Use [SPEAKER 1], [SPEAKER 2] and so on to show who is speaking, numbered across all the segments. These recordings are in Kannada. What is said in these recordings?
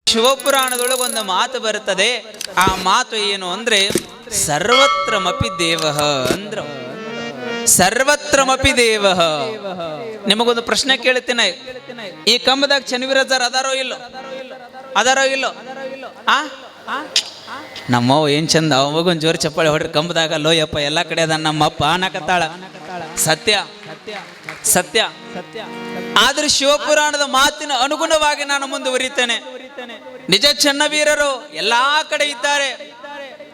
[SPEAKER 1] ಶಿವಪುರಾಣದೊಳಗೆ ಒಂದು ಮಾತು ಬರುತ್ತದೆ. ಆ ಮಾತು ಏನು ಅಂದ್ರೆ ಸರ್ವತ್ರಮಪಿ ದೇವಃ ಅಂದ್ರ ಸರ್ವತ್ರಮಪಿ ದೇವಃ. ನಿಮಗೊಂದು ಪ್ರಶ್ನೆ ಕೇಳ್ತೀನಿ, ಈ ಕಂಬದಾಗ ಚನ್ನವೀರಜ್ಜರ್ ಅದಾರೋ ಇಲ್ಲೋ? ಅದಾರೋ ಇಲ್ಲೋ? ನಮ್ಮವ್ವ ಏನ್ ಚಂದ ಅವಾಗೊಂದು ಜೋರು ಚಪ್ಪಾಳೆ ಹೊಡ್ರಿ ಕಂಬದಾಗ. ಲೋಯಪ್ಪ ಎಲ್ಲಾ ಕಡೆ ಅದ ನಮ್ಮಪ್ಪ ಅನ್ನಕತ್ತಾಳ. ಸತ್ಯ ಸತ್ಯ ಸತ್ಯ. ಆದ್ರೆ ಶಿವಪುರಾಣದ ಮಾತಿನ ಅನುಗುಣವಾಗಿ ನಾನು ಮುಂದುವರಿತೇನೆ. ನಿಜ ಚನ್ನವೀರರು ಎಲ್ಲಾ ಕಡೆ ಇದ್ದಾರೆ.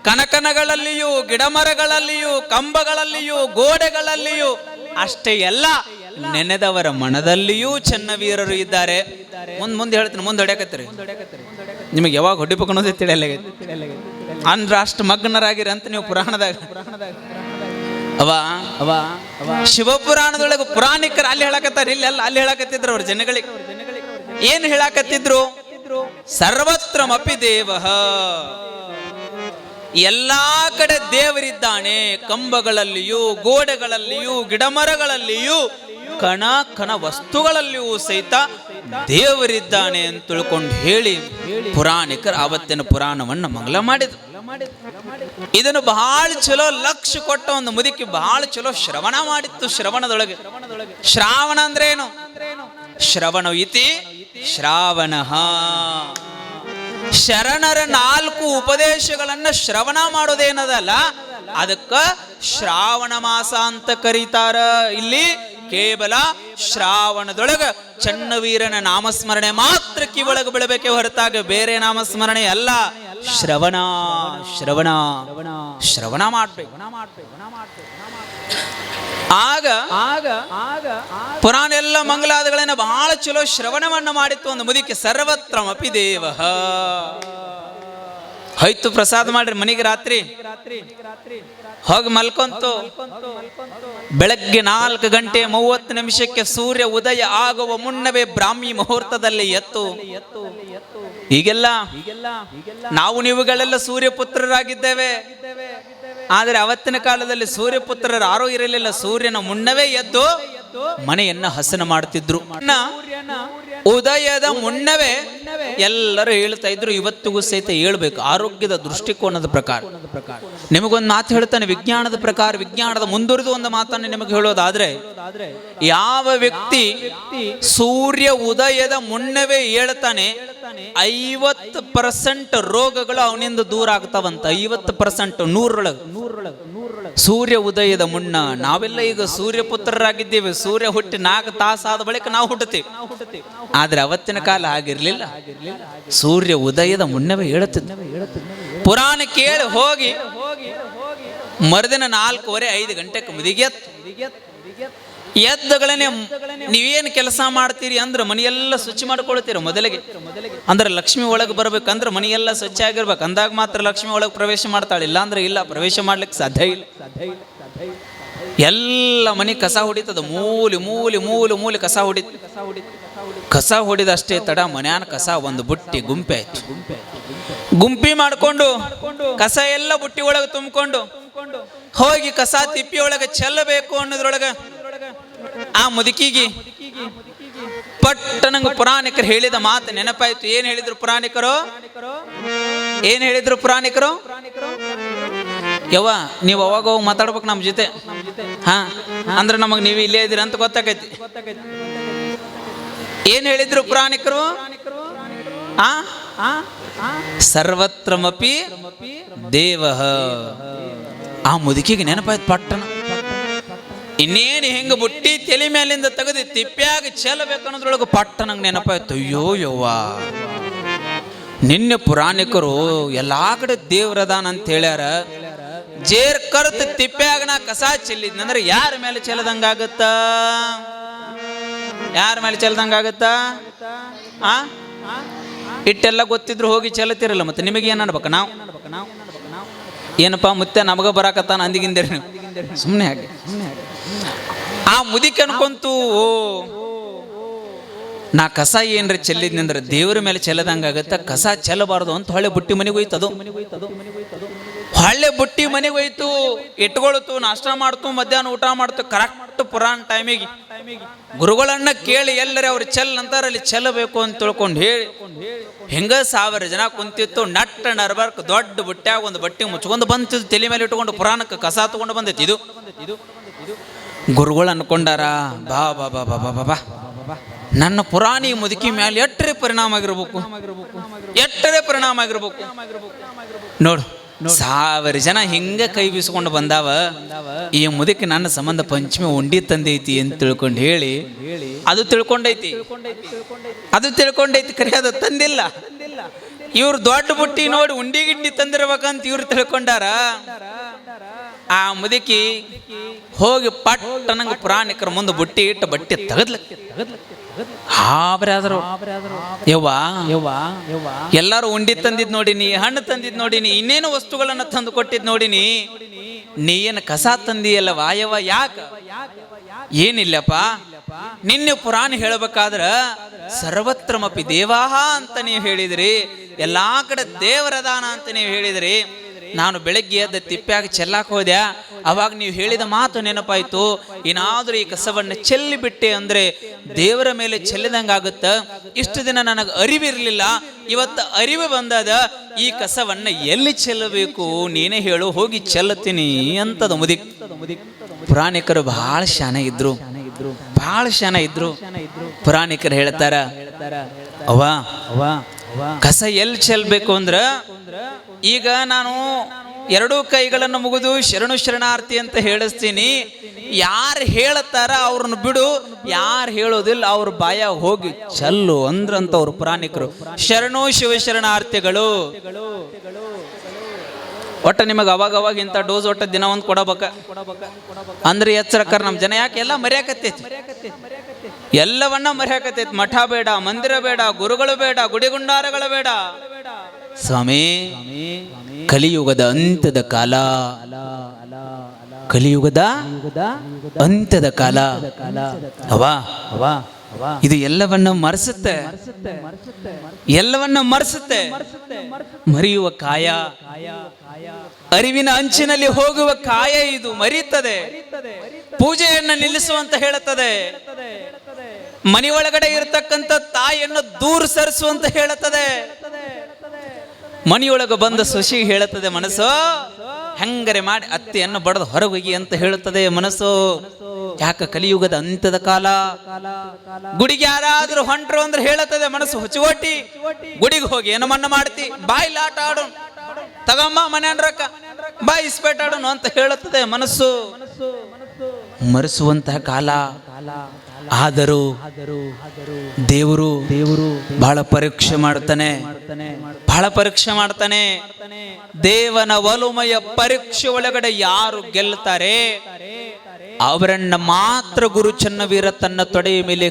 [SPEAKER 1] ಕನಕನಗಳಲ್ಲಿಯೂ, ಗಿಡಮರಗಳಲ್ಲಿಯೂ, ಕಂಬಗಳಲ್ಲಿಯೂ, ಗೋಡೆಗಳಲ್ಲಿಯೂ ಅಷ್ಟೇ ಎಲ್ಲ ನೆನೆದವರ ಮನದಲ್ಲಿಯೂ ಚನ್ನವೀರರು ಇದ್ದಾರೆ. ಮುಂದೆ ಹೇಳ್ತೀನಿ, ಮುಂದೆ ಹೊಡ್ಯಾಕತ್ತೀರಿ. ನಿಮಗೆ ಯಾವಾಗ ಹೊಡಿಬೇಕು ಅನ್ನೋದೇ ತಿಳಿಯಲ್ಲ. ಅಂದ್ರೆ ಅಷ್ಟು ಮಗ್ನರಾಗಿರಿ ಅಂತ ನೀವು ಪುರಾಣದಾಗ. ಶಿವಪುರಾಣದೊಳಗೆ ಪುರಾಣಿಕರು ಅಲ್ಲಿ ಹೇಳಕತ್ತಾರ, ಇಲ್ಲಿ ಅಲ್ಲ ಅಲ್ಲಿ ಹೇಳಕತ್ತಿದ್ರು. ಅವ್ರ ಜನಗಳಿಗೆ ಏನ್ ಹೇಳಕತ್ತಿದ್ರು? ಸರ್ವತ್ರಮಪಿ ದೇವಃ, ಎಲ್ಲಾ ಕಡೆ ದೇವರಿದ್ದಾನೆ. ಕಂಬಗಳಲ್ಲಿಯೂ, ಗೋಡೆಗಳಲ್ಲಿಯೂ, ಗಿಡಮರಗಳಲ್ಲಿಯೂ, ಕಣ ಕಣ ವಸ್ತುಗಳಲ್ಲಿಯೂ ಸಹಿತ ದೇವರಿದ್ದಾನೆ ಅಂತ ತಿಳ್ಕೊಂಡು ಹೇಳಿ ಪುರಾಣಿಕರು ಆವತ್ತಿನ ಪುರಾಣವನ್ನು ಮಂಗಲ ಮಾಡಿದ್ರು. ಇದನ್ನು ಬಹಳ ಚಲೋ ಲಕ್ಷ ಕೊಟ್ಟ ಒಂದು ಮುದುಕಿ ಬಹಳ ಚಲೋ ಶ್ರವಣ ಮಾಡಿತ್ತು. ಶ್ರವಣದೊಳಗೆ ಶ್ರಾವಣ ಅಂದ್ರೆ ಏನು? ಶ್ರವಣ ಇತಿ ಶ್ರಾವಣ. ಶರಣರ 4 ಉಪದೇಶಗಳನ್ನ ಶ್ರವಣ ಮಾಡೋದೇನದಲ್ಲ, ಅದಕ್ಕ ಶ್ರಾವಣ ಮಾಸ ಅಂತ ಕರೀತಾರ. ಇಲ್ಲಿ ಕೇವಲ ಶ್ರಾವಣದೊಳಗ ಚನ್ನವೀರನ ನಾಮಸ್ಮರಣೆ ಮಾತ್ರ ಕಿವೊಳಗೆ ಬೀಳಬೇಕೆ ಹೊರತಾಗ ಬೇರೆ ನಾಮಸ್ಮರಣೆ ಅಲ್ಲ. ಶ್ರವಣ ಶ್ರವಣ ಶ್ರವಣ ಮಾಡ್ಬೇಕು. ಆಗ ಆಗ ಆಗ ಪುರಾಣ ಎಲ್ಲ ಮಂಗಲಾದಗಳನ್ನ ಬಹಳ ಚಲೋ ಶ್ರವಣವನ್ನ ಮಾಡಿತ್ತು ಒಂದು ಮುದುಕಿ. ಸರ್ವತ್ರಮಪಿ ದೇವಃ. ಹೋಯ್ತು ಪ್ರಸಾದ ಮಾಡ್ರಿ ಮನೆಗೆ. ರಾತ್ರಿ ಹೋಗಿ ಮಲ್ಕೊಂತು. ಬೆಳಗ್ಗೆ 4:30 ಸೂರ್ಯ ಉದಯ ಆಗುವ ಮುನ್ನವೇ ಬ್ರಾಹ್ಮಿ ಮುಹೂರ್ತದಲ್ಲಿ ಎತ್ತು. ಈಗೆಲ್ಲ ನಾವು ನೀವುಗಳೆಲ್ಲ ಸೂರ್ಯಪುತ್ರರಾಗಿದ್ದೇವೆ. ಆದರೆ ಅವತ್ತಿನ ಕಾಲದಲ್ಲಿ ಸೂರ್ಯಪುತ್ರರು ಯಾರೂ ಇರಲಿಲ್ಲ. ಸೂರ್ಯನ ಮುನ್ನವೇ ಎದ್ದು ಮನೆಯನ್ನ ಹಸನ ಮಾಡ್ತಿದ್ರು. ಉದಯದ ಮುನ್ನವೇ ಎಲ್ಲರೂ ಹೇಳ್ತಾ ಇದ್ರು. ಇವತ್ತಿಗೂ ಸಹಿತ ಹೇಳ್ಬೇಕು, ಆರೋಗ್ಯದ ದೃಷ್ಟಿಕೋನದ ಪ್ರಕಾರ. ನಿಮಗೊಂದು ಮಾತು ಹೇಳ್ತಾನೆ ವಿಜ್ಞಾನದ ಪ್ರಕಾರ. ವಿಜ್ಞಾನದ ಮುಂದುವರಿದು ಒಂದು ಮಾತನ್ನು ನಿಮಗೆ ಹೇಳೋದಾದ್ರೆ, ಯಾವ ವ್ಯಕ್ತಿ ಸೂರ್ಯ ಉದಯದ ಮುನ್ನವೇ ಹೇಳ್ತಾನೆ 50% ರೋಗಗಳು ಅವನಿಂದ ದೂರ ಆಗ್ತಾವಂತ. 50%, 100 ಸೂರ್ಯ ಉದಯದ ಮುನ್ನ. ನಾವೆಲ್ಲ ಈಗ ಸೂರ್ಯಪುತ್ರರಾಗಿದ್ದೇವೆ. ಸೂರ್ಯ ಹುಟ್ಟಿ 4 ತಾಸಾದ ಬಳಿಕ ನಾವು ಹುಟ್ಟುತ್ತೇವೆ. ಆದ್ರೆ ಅವತ್ತಿನ ಕಾಲ ಆಗಿರ್ಲಿಲ್ಲ. ಸೂರ್ಯ ಉದಯದ ಮುನ್ನವೇ ಹೇಳುತ್ತಿದ್ದ. ಪುರಾಣ ಕೇಳಿ ಹೋಗಿ ಮರುದಿನ 4:45 ಗಂಟೆಗೆ ಮುದಿಗೆತ್ತು. ಎದ್ದಗಳನ್ನೇ ನೀವೇನು ಕೆಲಸ ಮಾಡ್ತೀರಿ ಅಂದ್ರೆ ಮನೆಯೆಲ್ಲ ಸ್ವಚ್ಛ ಮಾಡ್ಕೊಳ್ತೀರ ಮೊದಲಿಗೆ. ಅಂದ್ರೆ ಲಕ್ಷ್ಮಿ ಒಳಗೆ ಬರ್ಬೇಕಂದ್ರೆ ಮನೆಯೆಲ್ಲ ಸ್ವಚ್ಛ ಆಗಿರ್ಬೇಕು. ಅಂದಾಗ ಮಾತ್ರ ಲಕ್ಷ್ಮಿ ಒಳಗೆ ಪ್ರವೇಶ ಮಾಡ್ತಾಳೆ. ಇಲ್ಲ ಅಂದ್ರೆ ಇಲ್ಲ, ಪ್ರವೇಶ ಮಾಡ್ಲಿಕ್ಕೆ ಸಾಧ್ಯ ಇಲ್ಲ. ಎಲ್ಲ ಮನೆ ಕಸ ಹೊಡಿತದ. ಮೂಲೆ ಮೂಲೆ ಮೂಲೆ ಮೂಲೆ ಕಸ ಹೊಡಿತ. ಕಸ ಹೊಡಿದಷ್ಟೇ ತಡ ಮನ್ಯಾನ ಕಸ ಒಂದು ಬುಟ್ಟಿ ಗುಂಪೆ ಆಯ್ತು. ಗುಂಪಿ ಮಾಡ್ಕೊಂಡು ಕಸ ಎಲ್ಲ ಬುಟ್ಟಿ ಒಳಗೆ ತುಂಬಿಕೊಂಡು ಹೋಗಿ ಕಸ ತಿಪ್ಪಿ ಒಳಗೆ ಚೆಲ್ಲಬೇಕು ಅನ್ನೋದ್ರೊಳಗೆ ಆ ಮುದುಕಿಗೆ ಪಟ್ಟ ನಂಗೆ ಪುರಾಣಿಕರು ಹೇಳಿದ ಮಾತು ನೆನಪಾಯ್ತು. ಏನ್ ಹೇಳಿದ್ರು ಪುರಾಣಿಕರು? ಏನ್ ಹೇಳಿದ್ರು ಪುರಾಣಿಕರು? ಯವ್ವ ನೀವು ಅವಾಗ ಹೋಗಿ ಮಾತಾಡ್ಬೇಕು ನಮ್ಮ ಜೊತೆ. ಹಾ ಅಂದ್ರೆ ನಮಗ್ ನೀವು ಇಲ್ಲೇ ಇದ್ದೀರ ಅಂತ ಗೊತ್ತಾಗೈತಿ. ಏನ್ ಹೇಳಿದ್ರು ಪುರಾಣಿಕರು? ಸರ್ವತ್ರಮಪಿ ದೇವಃ. ಆ ಮುದುಕಿಗೆ ನೆನಪಾಯ್ತು ಪಟ್ಟಣ. ಇನ್ನೇನು ಹೆಂಗ ಬುಟ್ಟಿ ತಲೆ ಮೇಲಿಂದ ತೆಗೆದು ತಿಪ್ಪ್ಯಾಗ ಚೆಲ್ಲಬೇಕು ಅನ್ನೋದ್ರೊಳಗೆ ಪಟ್ಟ ನಂಗೆ ನೆನಪಾಯ್ತು. ಅಯ್ಯೋ ಯವ್ವ, ನಿನ್ನೆ ಪುರಾಣಿಕರು ಎಲ್ಲಾ ಕಡೆ ದೇವ್ರದಾನ ಅಂತ ಹೇಳ್ಯಾರ. ಜೇರ್ ಕರ್ತ ತಿಪ್ಪ್ಯಾಗ ನಾ ಕಸ ಚೆಲ್ಲಿದ್ನಂದ್ರೆ ಯಾರ ಮೇಲೆ ಚೆಲ್ಲದಂಗಾಗತ್ತ? ಯಾರ ಮೇಲೆ ಚೆಲ್ಲದಂಗಾಗತ್ತ? ಇಟ್ಟೆಲ್ಲ ಗೊತ್ತಿದ್ರು ಹೋಗಿ ಚೆಲ್ಲತಿರಲ್ಲ. ಮತ್ತೆ ನಿಮಗೆ ಏನ್ ಅನ್ಬೇಕು? ನಾವು ಏನಪ್ಪಾ ಮುತ್ತೆ ನಮಗ ಬರಾಕತ್ತಾನ ಅಂದಿಗಿಂದೇರಿ ನೀವು ಸುಮ್ಮನೆ ಹಾಗೆ. ಆ ಮುದಿಕೆ ಅನ್ಕೊಂತು, ನಾ ಕಸ ಏನ್ರಿ ಚೆಲ್ಲಿದ್ನಂದ್ರೆ ದೇವ್ರ ಮೇಲೆ ಚೆಲ್ಲದಂಗಾಗತ್ತ, ಕಸ ಚೆಲ್ಲಬಾರ್ದು ಅಂತ ಹೊಳೆ ಬುಟ್ಟಿ ಮನೆಗೆ ಹೋಯ್ತದು. ಹೊಳ್ಳೆ ಬುಟ್ಟಿ ಮನೆಗೆ ಹೋಯ್ತು, ಇಟ್ಕೊಳ್ತು, ನಾಷ್ಟ ಮಾಡ್ತು, ಮಧ್ಯಾಹ್ನ ಊಟ ಮಾಡ್ತು. ಕರೆಕ್ಟ್ ಪುರಾಣ ಟೈಮಿಗೆ ಗುರುಗಳನ್ನ ಕೇಳಿ ಎಲ್ಲರೇ ಅವ್ರು ಚೆಲ್ ಅಂತಾರೆ ಅಲ್ಲಿ ಚೆಲ್ಲಬೇಕು ಅಂತ ತಿಳ್ಕೊಂಡು ಹೇಳಿ ಹಿಂಗ 1000 ಜನ ಕುಂತಿತ್ತು. ನಟ್ಟ ನರ್ಬರ್ಕ್ ದೊಡ್ಡ ಬುಟ್ಟ್ಯಾಗ ಒಂದು ಬಟ್ಟೆ ಮುಚ್ಕೊಂಡು ಬಂತಿದ್ದು, ತಲೆ ಮೇಲೆ ಇಟ್ಕೊಂಡು ಪುರಾಣಕ್ಕೆ ಕಸ ತಗೊಂಡು ಬಂದೈತಿ. ಇದು ಗುರುಗಳು ಅನ್ಕೊಂಡಾರ, ಬಾ ಬಾ ಬಾ ಬಾ ಬಾ ಬಾ ನನ್ನ ಪುರಾಣಿ ಮುದುಕಿ ಮ್ಯಾಲೆ ಎಟ್ಟರೆ ಪರಿಣಾಮ ಆಗಿರ್ಬೇಕು, ಎಟ್ಟರೆ ಪರಿಣಾಮ ಆಗಿರ್ಬೇಕು ನೋಡು. 1000 ಜನ ಹಿಂಗ ಕೈ ಬೀಸ್ಕೊಂಡು ಬಂದಾವ. ಈ ಮುದುಕಿ ನನ್ನ ಸಂಬಂಧ ಪಂಚಮಿ ಉಂಡಿ ತಂದೈತಿ ಅಂತ ತಿಳ್ಕೊಂಡು ಹೇಳಿ ಅದು ತಿಳ್ಕೊಂಡೈತಿ ಕರೆ ಅದು ತಂದಿಲ್ಲ. ಇವ್ರು ದೊಡ್ಡ ಬುಟ್ಟಿ ನೋಡಿ ಉಂಡಿ ಗಿಂಡಿ ತಂದಿರ್ಬೇಕಂತ ಇವ್ರು ತಿಳ್ಕೊಂಡಾರ. ಆ ಮುದುಕಿ ಹೋಗಿ ಪಟ್ಟ ನಂಗೆ ಪುರಾಣಿಕರ ಮುಂದೆ ಬುಟ್ಟಿ ಇಟ್ಟು ಬಟ್ಟೆ ತೆಗದ್ಲಕ್ಕೆ ಎಲ್ಲಾರು ಉಂಡಿ ತಂದಿದ್ ನೋಡಿನಿ, ಹಣ್ಣು ತಂದಿದ್ ನೋಡಿನಿ, ಇನ್ನೇನು ವಸ್ತುಗಳನ್ನ ತಂದು ಕೊಟ್ಟಿದ್ ನೋಡಿನಿ, ನೀ ಏನು ಕಸ ತಂದಿಯಲ್ಲ ವಾಯವ ಯಾಕ? ಏನಿಲ್ಲಪ್ಪ, ನಿನ್ನೆ ಪುರಾಣ ಹೇಳಬೇಕಾದ್ರ ಸರ್ವತ್ರಮಪಿ ದೇವಾಹ ಅಂತ ನೀವು ಹೇಳಿದ್ರಿ, ಎಲ್ಲಾ ಕಡೆ ದೇವರದಾನ ಅಂತ ನೀವು ಹೇಳಿದ್ರಿ. ನಾನು ಬೆಳಗ್ಗೆ ಎದ್ದ ತಿಪ್ಪ್ಯಾಗ ಚೆಲ್ಲಾಕ ಹೋದೆ, ಅವಾಗ ನೀವು ಹೇಳಿದ ಮಾತು ನೆನಪಾಯ್ತು. ಏನಾದರೂ ಈ ಕಸವನ್ನು ಚೆಲ್ಲಿ ಬಿಟ್ಟೆ ಅಂದ್ರೆ ದೇವರ ಮೇಲೆ ಚೆಲ್ಲಿದಂಗಾಗುತ್ತ. ಇಷ್ಟು ದಿನ ನನಗೆ ಅರಿವಿರಲಿಲ್ಲ, ಇವತ್ತು ಅರಿವು ಬಂದದ. ಈ ಕಸವನ್ನ ಎಲ್ಲಿ ಚೆಲ್ಲಬೇಕು ನೀನೇ ಹೇಳು, ಹೋಗಿ ಚೆಲ್ಲುತ್ತೀನಿ ಅಂತದ ಮುದಿಕ್. ಪುರಾಣಿಕರು ಬಹಳ ಶಾನೆ ಇದ್ರು, ಬಹಳ ಶಾನೆ ಇದ್ರು. ಪುರಾಣಿಕರು ಹೇಳ್ತಾರ, ಕಸ ಎಲ್ಲಿ ಚೆಲ್ಬೇಕು ಅಂದ್ರ, ಈಗ ನಾನು 2 ಕೈಗಳನ್ನು ಮುಗಿದು ಶರಣು ಶರಣಾರ್ಥಿ ಅಂತ ಹೇಳಿಸ್ತೀನಿ. ಯಾರು ಹೇಳ್ತಾರ ಅವ್ರನ್ನ ಬಿಡು, ಯಾರು ಹೇಳೋದಿಲ್ಲ ಅವ್ರ ಬಾಯ ಹೋಗಿ ಚಲ್ಲು ಅಂದ್ರಂತ ಅವ್ರು ಪುರಾಣಿಕರು. ಶರಣು ಶಿವಶರಣಾರ್ಥಿಗಳು. ಒಟ್ಟ ನಿಮಗೆ ಅವಾಗ ಇಂಥ ಡೋಸ್ ಒಟ್ಟ ದಿನ ಒಂದು ಕೊಡಬೇಕ ಅಂದ್ರೆ ಎಚ್ಚರಕರ. ನಮ್ಮ ಜನ ಯಾಕೆ ಎಲ್ಲ ಮರ್ಯಾಕತ್ತೈತಿ, ಎಲ್ಲವನ್ನ ಮರ್ಯಾಕತ್ತೈತಿ. ಮಠ ಬೇಡ, ಮಂದಿರ ಬೇಡ, ಗುರುಗಳು ಬೇಡ, ಗುಡಿಗುಂಡಾರಗಳು ಬೇಡ. ಸ್ವಾಮಿ, ಕಲಿಯುಗದ ಅಂತ್ಯದ ಕಾಲ, ಕಲಿಯುಗದ ಅಂತ್ಯದ ಕಾಲ ಇದು ಎಲ್ಲವನ್ನ ಮರೆಸುತ್ತೆ, ಎಲ್ಲವನ್ನ ಮರೆಸುತ್ತೆ. ಮರೆಯುವ ಕಾಯ, ಅರಿವಿನ ಅಂಚಿನಲ್ಲಿ ಹೋಗುವ ಕಾಯ ಇದು ಮರೆಯುತ್ತದೆ. ಪೂಜೆಯನ್ನು ನಿಲ್ಲಿಸುವಂತ ಹೇಳುತ್ತದೆ. ಮನೆಯೊಳಗಡೆ ಇರತಕ್ಕಂಥ ತಾಯಿಯನ್ನು ದೂರ ಸರಿಸುವಂತ ಹೇಳುತ್ತದೆ. ಮನೆಯೊಳಗೆ ಬಂದ ಸೊಸಿ ಹೇಳುತ್ತದೆ ಮನಸ್ಸು, ಹೆಂಗರೆ ಮಾಡಿ ಅತ್ತೆಯನ್ನು ಬಡದು ಹೊರಗೋಗಿ ಅಂತ ಹೇಳುತ್ತದೆ ಮನಸ್ಸು. ಯಾಕ? ಕಲಿಯುಗದ ಅಂತ್ಯದ ಕಾಲ. ಗುಡಿಗೆ ಯಾರಾದ್ರೂ ಹೊಂಟ್ರು ಅಂದ್ರೆ ಹೇಳುತ್ತದೆ ಮನಸ್ಸು, ಹುಚ್ಚುಗೊಟ್ಟಿ ಗುಡಿಗೆ ಹೋಗಿ ಏನು ಮನ್ನ ಮಾಡ್ತಿ, ಬಾಯಿಲ್ ಆಟ ಆಡೋಣ, ತಗಮ್ಮ ಮನೆ ರೊಕ್ಕ, ಬಾಯಿ ಇಸ್ಪೇಟ್ ಆಡೋಣ ಅಂತ ಹೇಳುತ್ತದೆ ಮನಸ್ಸು. ಮರೆಸುವಂತಹ ಕಾಲ. ಆದರೂ ದೇವರು ಬಹಳ ಪರೀಕ್ಷೆ ಮಾಡ್ತಾನೆ, ಬಹಳ ಪರೀಕ್ಷೆ ಮಾಡ್ತಾನೆ. ದೇವನ ಒಲುಮೆಯ ಪರೀಕ್ಷೆ ಒಳಗಡೆ ಯಾರು ಗೆಲ್ತಾರೆ ಅವರನ್ನ ಮಾತ್ರ ಗುರು ಚನ್ನವೀರ ತನ್ನ ತೊಡೆಯ ಮೇಲೆ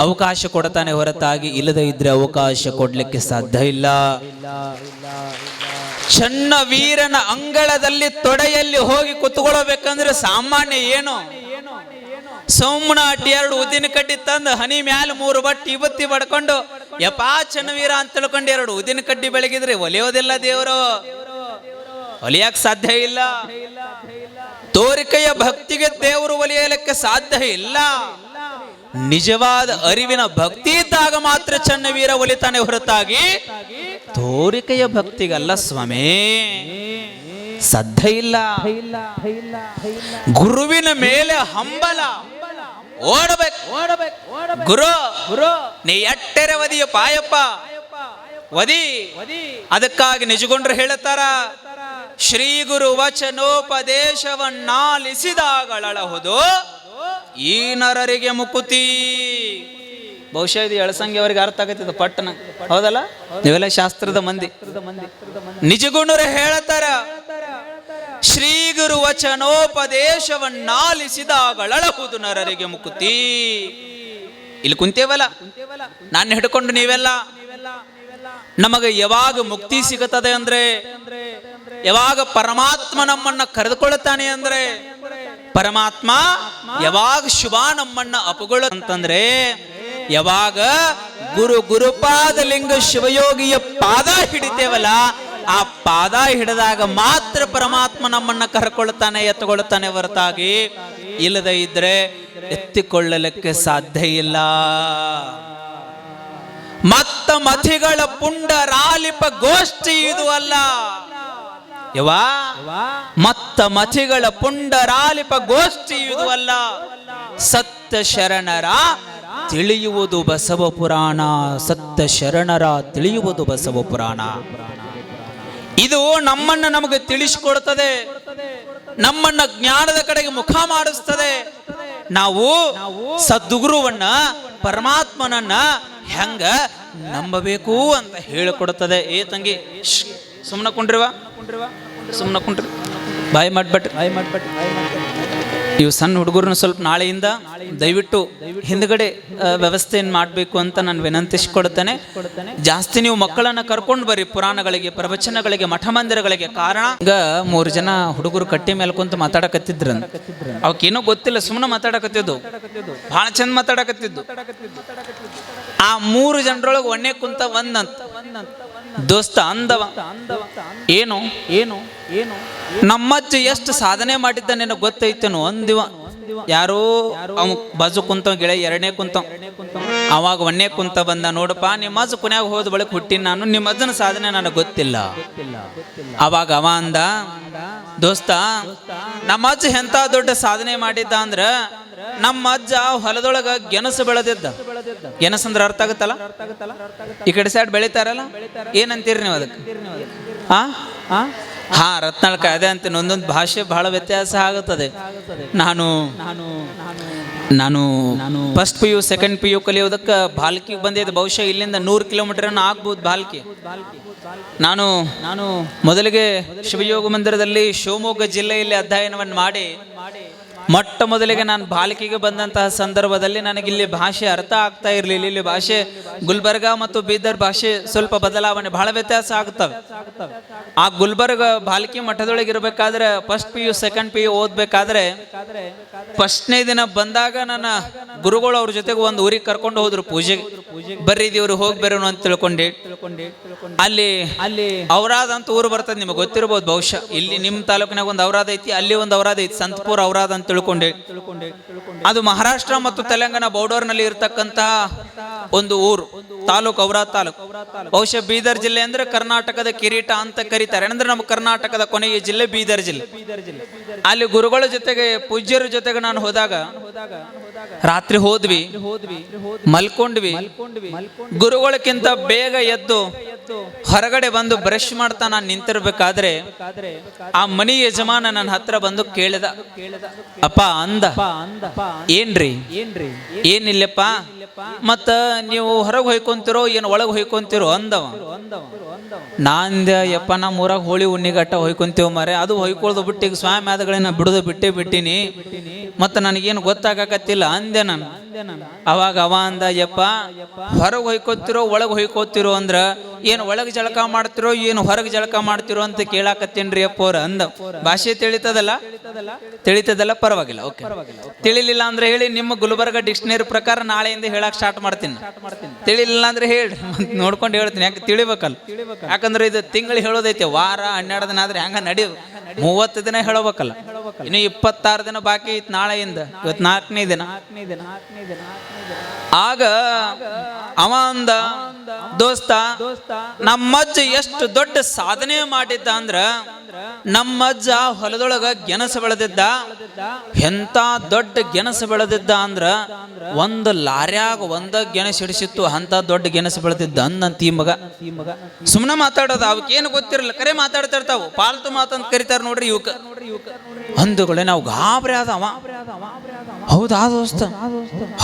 [SPEAKER 1] ಅವಕಾಶ ಕೊಡ್ತಾನೆ, ಹೊರತಾಗಿ ಇಲ್ಲದ ಇದ್ರೆ ಅವಕಾಶ ಕೊಡ್ಲಿಕ್ಕೆ ಸಾಧ್ಯ ಇಲ್ಲ. ಚನ್ನವೀರನ ಅಂಗಳದಲ್ಲಿ ತೊಡೆಯಲ್ಲಿ ಹೋಗಿ ಕುತ್ಕೊಳ್ಬೇಕಂದ್ರೆ ಸಾಮಾನ್ಯ ಏನು? ಸೋಮನ ಅಡ್ಡಿ 2 ಉದ್ದಿನ ಕಡ್ಡಿ ತಂದು ಹನಿ ಮ್ಯಾಲ 3 ಬಟ್ಟಿ ಇವತ್ತಿ ಬಡ್ಕೊಂಡು ಯಪಾ ಚನ್ನವೀರ ಅಂತ ತಿಳ್ಕೊಂಡು 2 ಉದ್ದಿನ ಕಡ್ಡಿ ಬೆಳಗಿದ್ರೆ ಒಲಿಯೋದಿಲ್ಲ. ದೇವರು ಒಲಿಯಕ್ ಸಾಧ್ಯ ಇಲ್ಲ. ತೋರಿಕೆಯ ಭಕ್ತಿಗೆ ದೇವರು ಒಲಿಯಲಿಕ್ಕೆ ಸಾಧ್ಯ ಇಲ್ಲ. ನಿಜವಾದ ಅರಿವಿನ ಭಕ್ತಿ ಇದ್ದಾಗ ಮಾತ್ರ ಚನ್ನವೀರ ಒಲಿತಾನೆ, ಹೊರತಾಗಿ ತೋರಿಕೆಯ ಭಕ್ತಿಗಲ್ಲ ಸ್ವಾಮಿ, ಸಾಧ್ಯ ಇಲ್ಲ. ಗುರುವಿನ ಮೇಲೆ ಹಂಬಲ ಓಡಬೇಕು. ಗುರು ನೀ ಎಟ್ಟರೆ ಒದಿಯ ಪಾಯಪ್ಪ ಒದಿ. ಅದಕ್ಕಾಗಿ ನಿಜಗೊಂಡ್ರು ಹೇಳುತ್ತಾರ, ಶ್ರೀ ಗುರು ವಚನೋಪದೇಶವನ್ನಾಲಿಸಿದಾಗಳಬಹುದು ಈ ನರರಿಗೆ ಮುಕುತಿ. ಬಹುಶಃ ಇದು ಎಳಸಂಗಿ ಅವರಿಗೆ ಅರ್ಥ ಆಗತ್ತಿದ ಪಟ್ಟಣ, ಹೌದಲ್ಲ? ನೀವೆಲ್ಲ ಶಾಸ್ತ್ರದ ಮಂದಿ. ನಿಜಗುಣರು ಹೇಳತಾರ, ಶ್ರೀ ಗುರು ವಚನೋಪದೇಶವನ್ನಾಲಿಸಿದಾಗಳಬಹುದು ನರರಿಗೆ ಮುಕುತಿ. ಇಲ್ಲಿ ಕುಂತೇವಲ್ಲ, ನಾನು ಹಿಡ್ಕೊಂಡು ನೀವೆಲ್ಲ, ನಮಗೆ ಯಾವಾಗ ಮುಕ್ತಿ ಸಿಗುತ್ತದೆ ಅಂದ್ರೆ, ಯಾವಾಗ ಪರಮಾತ್ಮ ನಮ್ಮನ್ನ ಕರೆದುಕೊಳ್ಳುತ್ತಾನೆ ಅಂದ್ರೆ, ಪರಮಾತ್ಮ ಯಾವಾಗ ಶುಭ ನಮ್ಮನ್ನ ಅಪಗೊಳ್ಳು ಅಂತಂದ್ರೆ, ಯಾವಾಗ ಗುರುಪಾದ ಲಿಂಗ ಶಿವಯೋಗಿಯ ಪಾದ ಹಿಡಿತೇವಲ್ಲ, ಆ ಪಾದ ಹಿಡಿದಾಗ ಮಾತ್ರ ಪರಮಾತ್ಮ ನಮ್ಮನ್ನ ಕರ್ಕೊಳ್ತಾನೆ, ಎತ್ತುಕೊಳ್ಳುತ್ತಾನೆ, ಹೊರತಾಗಿ ಇಲ್ಲದ ಇದ್ರೆ ಎತ್ತಿಕೊಳ್ಳಲಿಕ್ಕೆ ಸಾಧ್ಯ ಇಲ್ಲ. ಮತ್ತ ಮಥಿಗಳ ಪುಂಡರಾಲಿಪ ಗೋಷ್ಠಿ ಇದು ಅಲ್ಲ ಯವಾ, ಮತ್ತ ಮಥಿಗಳ ಪುಂಡರಾಲಿಪ ಗೋಷ್ಠಿ ಇದು ಅಲ್ಲ. ಸತ್ಯ ಶರಣರ ತಿಳಿಯುವುದು ಬಸವ ಪುರಾಣ, ಸತ್ಯ ಶರಣರ ತಿಳಿಯುವುದು ಬಸವ ಪುರಾಣ. ಇದು ನಮ್ಮನ್ನು ನಮಗೆ ತಿಳಿಸಿಕೊಡುತ್ತದೆ, ನಮ್ಮನ್ನ ಜ್ಞಾನದ ಕಡೆಗೆ ಮುಖ ಮಾಡಿಸ್ತದೆ. ನಾವು ಸದ್ಗುರುವನ್ನ ಪರಮಾತ್ಮನನ್ನ ಹೆಂಗ ನಂಬಬೇಕು ಅಂತ ಹೇಳಿಕೊಡುತ್ತದೆ. ಏ ತಂಗಿ ಸುಮ್ಮನೆ ಕುಂಡ್ರಿವ, ಸುಮ್ಮನೆ ಕುಂಡ್ರಿ, ಬಾಯಿ ಮಾಡ್ಬಟ್ರಿ. ಇವು ಸಣ್ಣ ಹುಡುಗರನ್ನ ಸ್ವಲ್ಪ ನಾಳೆಯಿಂದ ದಯವಿಟ್ಟು ಹಿಂದ್ಗಡೆ ವ್ಯವಸ್ಥೆಯನ್ನು ಮಾಡಬೇಕು ಅಂತ ನಾನು ವಿನಂತಿಸಿಕೊಡ್ತೇನೆ. ಜಾಸ್ತಿ ನೀವು ಮಕ್ಕಳನ್ನ ಕರ್ಕೊಂಡು ಬರ್ರಿ ಪುರಾಣಗಳಿಗೆ, ಪ್ರವಚನಗಳಿಗೆ, ಮಠ ಮಂದಿರಗಳಿಗೆ. ಕಾರಣ ಈಗ 3 ಜನ ಹುಡುಗರು ಕಟ್ಟಿ ಮೇಲೆ ಕುಂತ ಮಾತಾಡಕತ್ತಿದ್ರು, ಅವಕ್ಕೇನೋ ಗೊತ್ತಿಲ್ಲ, ಸುಮ್ಮನೆ ಮಾತಾಡಕತ್ತಿದ್ದು, ಬಹಳ ಚಂದ ಮಾತಾಡಕತ್ತಿದ್ದು. ಆ 3 ಜನರೊಳಗೆ ಒಣ್ಣೆ ಕುಂತ ಒಂದಂತ ದೋಸ್ತ ಅಂದವ, ಏನು ಏನು ಏನು ನಮ್ಮಜ್ಜ ಎಷ್ಟು ಸಾಧನೆ ಮಾಡಿದ್ದ ನಿನಗೆ ಗೊತ್ತೈತೇನು ಅಂದಿವ. ಯಾರೋ ಅವ ಬಾಜು ಕುಂತವ ಗೆಳೆಯ, 2ನೇ ಕುಂತವ. ಅವಾಗ 1ನೇ ಕುಂತ ಬಂದ, ನೋಡಪ್ಪ ನಿಮ್ಮ ಅಜ್ಜ ಕುನ್ಯಾಗ ಹೋದ ಬಳಿಕ ಹುಟ್ಟಿನ ನಾನು, ನಿಮ್ಮ ಅಜ್ಜನ ಸಾಧನೆ ನನಗೆ ಗೊತ್ತಿಲ್ಲ. ಅವಾಗ ಅವ ಅಂದ, ದೋಸ್ತ ನಮ್ಮ ಅಜ್ಜ ಎಂತ ದೊಡ್ಡ ಸಾಧನೆ ಮಾಡಿದ್ದ ಅಂದ್ರ, ನಮ್ಮ ಅಜ್ಜ ಹೊಲದೊಳಗ ಗೆಣಸು ಬೆಳೆದಿದ್ದ. ಗೆಣಸು ಅಂದ್ರೆ ಅರ್ಥ ಆಗುತ್ತಲ್ಲ, ಈ ಕಡೆ ಸೈಡ್ ಬೆಳಿತಾರಲ್ಲ, ಏನಂತೀರಿ ನೀವು ಅದಕ್ಕೆ? ಹಾ ರತ್ನಾಳಕ ಅದೇ ಅಂತ. ಒಂದೊಂದು ಭಾಷೆ ಬಹಳ ವ್ಯತ್ಯಾಸ ಆಗುತ್ತದೆ. ನಾನು ಫಸ್ಟ್ PU ಸೆಕೆಂಡ್ PU ಕಲಿಯೋದಕ್ಕೆ ಬಾಲ್ಕಿಗೆ ಬಂದಿದ್ದೆ. ಬಹುಶಃ ಇಲ್ಲಿಂದ 100 ಕಿಲೋಮೀಟರ್ ಆಗ್ಬೋದು ಬಾಲ್ಕಿ. ನಾನು ಮೊದಲಿಗೆ ಶಿವಯೋಗ ಮಂದಿರದಲ್ಲಿ ಶಿವಮೊಗ್ಗ ಜಿಲ್ಲೆಯಲ್ಲಿ ಅಧ್ಯಯನವನ್ನು ಮಾಡಿ ಮೊಟ್ಟ ಮೊದಲಿಗೆ ನಾನು ಬಾಲ್ಕಿಗೆ ಬಂದಂತಹ ಸಂದರ್ಭದಲ್ಲಿ ನನಗೆ ಇಲ್ಲಿ ಭಾಷೆ ಅರ್ಥ ಆಗ್ತಾ ಇರಲಿಲ್ಲ. ಇಲ್ಲಿ ಭಾಷೆ ಗುಲ್ಬರ್ಗ ಮತ್ತು ಬೀದರ್ ಭಾಷೆ ಸ್ವಲ್ಪ ಬದಲಾವಣೆ, ಬಹಳ ವ್ಯತ್ಯಾಸ ಆಗುತ್ತವೆ. ಆ ಗುಲ್ಬರ್ಗ ಬಾಲ್ಕಿ ಮಠದೊಳಗೆ ಇರಬೇಕಾದ್ರೆ ಫಸ್ಟ್ PU ಸೆಕೆಂಡ್ PU ಓದ್ಬೇಕಾದ್ರೆ ಫಸ್ಟ್ನೇ ದಿನ ಬಂದಾಗ ನನ್ನ ಗುರುಗಳು ಅವ್ರ ಜೊತೆಗೆ ಒಂದು ಊರಿಗೆ ಕರ್ಕೊಂಡು ಹೋದ್ರು ಪೂಜೆಗೆ. ಬರ್ರಿ ದೇವ್ರು ಹೋಗಿ ಬರೋಣ ಅಂತ ತಿಳ್ಕೊಂಡೆ. ಅಲ್ಲಿ ಔರಾದ್ ಅಂತ ಊರು ಬರ್ತದೆ, ನಿಮಗೆ ಗೊತ್ತಿರಬಹುದು ಬಹುಶಃ. ಇಲ್ಲಿ ನಿಮ್ಮ ತಾಲೂಕಿನಾಗ ಒಂದು ಔರಾದ್ ಐತಿ, ಅಲ್ಲಿ ಒಂದು ಔರಾದ್ ಐತಿ, ಸಂತಪುರ ಔರಾದ್ ಅಂತ ತಿಳ್ಕೊಂಡೆ. ಅದು ಮಹಾರಾಷ್ಟ್ರ ಮತ್ತು ತೆಲಂಗಾಣ ಬೌಡರ್ನಲ್ಲಿ ಇರತಕ್ಕಂತಹ ಒಂದು ಊರು, ತಾಲೂಕು, ಔರಾದ್ ತಾಲೂಕು. ಬಹುಶಃ ಬೀದರ್ ಜಿಲ್ಲೆ ಅಂದ್ರೆ ಕರ್ನಾಟಕದ ಕಿರೀಟ ಅಂತ ಕರೀತಾರೆ. ಅಂದ್ರೆ ನಮ್ಮ ಕರ್ನಾಟಕದ ಕೊನೆಯ ಜಿಲ್ಲೆ ಬೀದರ್ ಜಿಲ್ಲೆ. ಅಲ್ಲಿ ಗುರುಗಳ ಜೊತೆಗೆ, ಪೂಜ್ಯರ ಜೊತೆಗೆ ನಾನು ಹೋದಾಗ ರಾತ್ರಿ ಹೋದ್ವಿ, ಮಲ್ಕೊಂಡ್ವಿ. ಗುರುಗಳಕ್ಕಿಂತ ಬೇಗ ಎದ್ದು ಹೊರಗಡೆ ಬಂದು ಬ್ರಷ್ ಮಾಡ್ತಾ ನಾನು ನಿಂತಿರ್ಬೇಕಾದ್ರೆ ಆ ಮನಿ ಯಜಮಾನ ನನ್ನ ಹತ್ರ ಬಂದು ಕೇಳಿದ, ಅಪ್ಪ ಅಂದ, ಏನ್ರಿ ಏನಿಲ್ಲಪ್ಪ, ಮತ್ತ ನೀವು ಹೊರಗೆ ಹೊಯ್ಕೊಂತಿರೋ ಏನು ಒಳಗೆ ಹೊಯ್ಕೊಂತಿರೋ ಅಂದವ. ನಾಂದ, ಯಪ್ಪ ನಮ್ಮ ಊರಾಗ ಹೋಳಿ ಉಣ್ಣಿಗಟ್ಟ ಹೊಯ್ಕೊಂತೀವಿ ಮಾರೆ, ಅದು ಹೊಯ್ಕೊಳ್ದು ಬಿಟ್ಟು ಈಗ ಸ್ವಾಮಿ ಆದಗಳನ್ನ ಬಿಡೋದು ಬಿಟ್ಟಿನಿ, ಮತ್ತು ನನಗೇನು ಗೊತ್ತಾಗಕತ್ತಿಲ್ಲ ಅಂದೆ ನಾನು. ಅವಾಗ ಅವ ಅಂದ, ಯಪ್ಪ ಹೊರಗೆ ಹೊಯ್ಕೋತಿರೋ ಒಳಗೆ ಹೊಯ್ಕೋತಿರೋ ಅಂದ್ರ ಏನು ಒಳಗೆ ಜಳಕ ಮಾಡ್ತಿರೋ ಏನು ಹೊರಗೆ ಜಳಕ ಮಾಡ್ತಿರೋ ಅಂತ ಕೇಳಾಕತ್ತೇನ್ರಿ ಅಪ್ಪ ಅವ್ರ ಅಂದ. ಭಾಷೆ ತಿಳಿತದಲ್ಲ, ಪರವಾಗಿಲ್ಲ, ಓಕೆ. ತಿಳಿಲಿಲ್ಲ ಅಂದ್ರೆ ಹೇಳಿ, ನಿಮ್ಮ ಗುಲ್ಬರ್ಗ ಡಿಕ್ಷನರಿ ಪ್ರಕಾರ ನಾಳೆಯಿಂದ ಹೇಳಕ್ ಸ್ಟಾರ್ಟ್ ಮಾಡ್ತೀನಿ. ತಿಳಿಲಿಲ್ಲ ಅಂದ್ರೆ ಹೇಳ್ರಿ, ನೋಡ್ಕೊಂಡು ಹೇಳ್ತೀನಿ, ಯಾಕೆ ತಿಳಿಬೇಕಲ್ಲ. ಯಾಕಂದ್ರೆ ಇದು ತಿಂಗಳು ಹೇಳೋದೈತೆ, ವಾರ 12 ದಿನ ಆದ್ರೆ ಹೆಂಗ ನಡೆಯ 30 ದಿನ ಹೇಳಬೇಕಲ್ಲ. ಇನ್ನು 26 ದಿನ ಬಾಕಿ ಇತ್ತು ನಾಳೆಯಿಂದ, ಇವತ್ತು 4ನೇ ದಿನ. ಆಗ ಅವ ಅಂದ, ದೋಸ್ತ ನಮ್ಮಜ್ಜ ಎಷ್ಟು ದೊಡ್ಡ ಸಾಧನೆ ಮಾಡಿದ್ದ ಅಂದ್ರ, ನಮ್ಮಜ್ಜ ಹೊಲದೊಳಗ ಗೆಣಸು ಬೆಳೆದಿದ್ದ. ಎಂತ ದೊಡ್ಡ ಗೆಣಸು ಬೆಳೆದಿದ್ದ ಅಂದ್ರ ಒಂದು ಲಾರ್ಯಾಗ ಒಂದ ಗೆಣಸು ಹಿಡಿಸಿತ್ತು, ಅಂತ ದೊಡ್ಡ ಗೆಣಸು ಬೆಳೆದಿದ್ದ ಅಂದಂತ ಈ ಮಗ. ಸುಮ್ಮನೆ ಮಾತಾಡೋದು, ಅವಕ್ಕೇನು ಗೊತ್ತಿರಲ್ಲ, ಕರೆ ಮಾತಾಡ್ತಾ ಇರ್ತಾವ, ಪಾಲ್ತು ಮಾತಂತ ಕರಿತಾರ ನೋಡ್ರಿ ಇವಕ್ಕ. ಅಂದುಗಳೇ ನಾವು ಗಾಬರಿ ಆದವ. ಹೌದಾ ದೋಸ್ತ,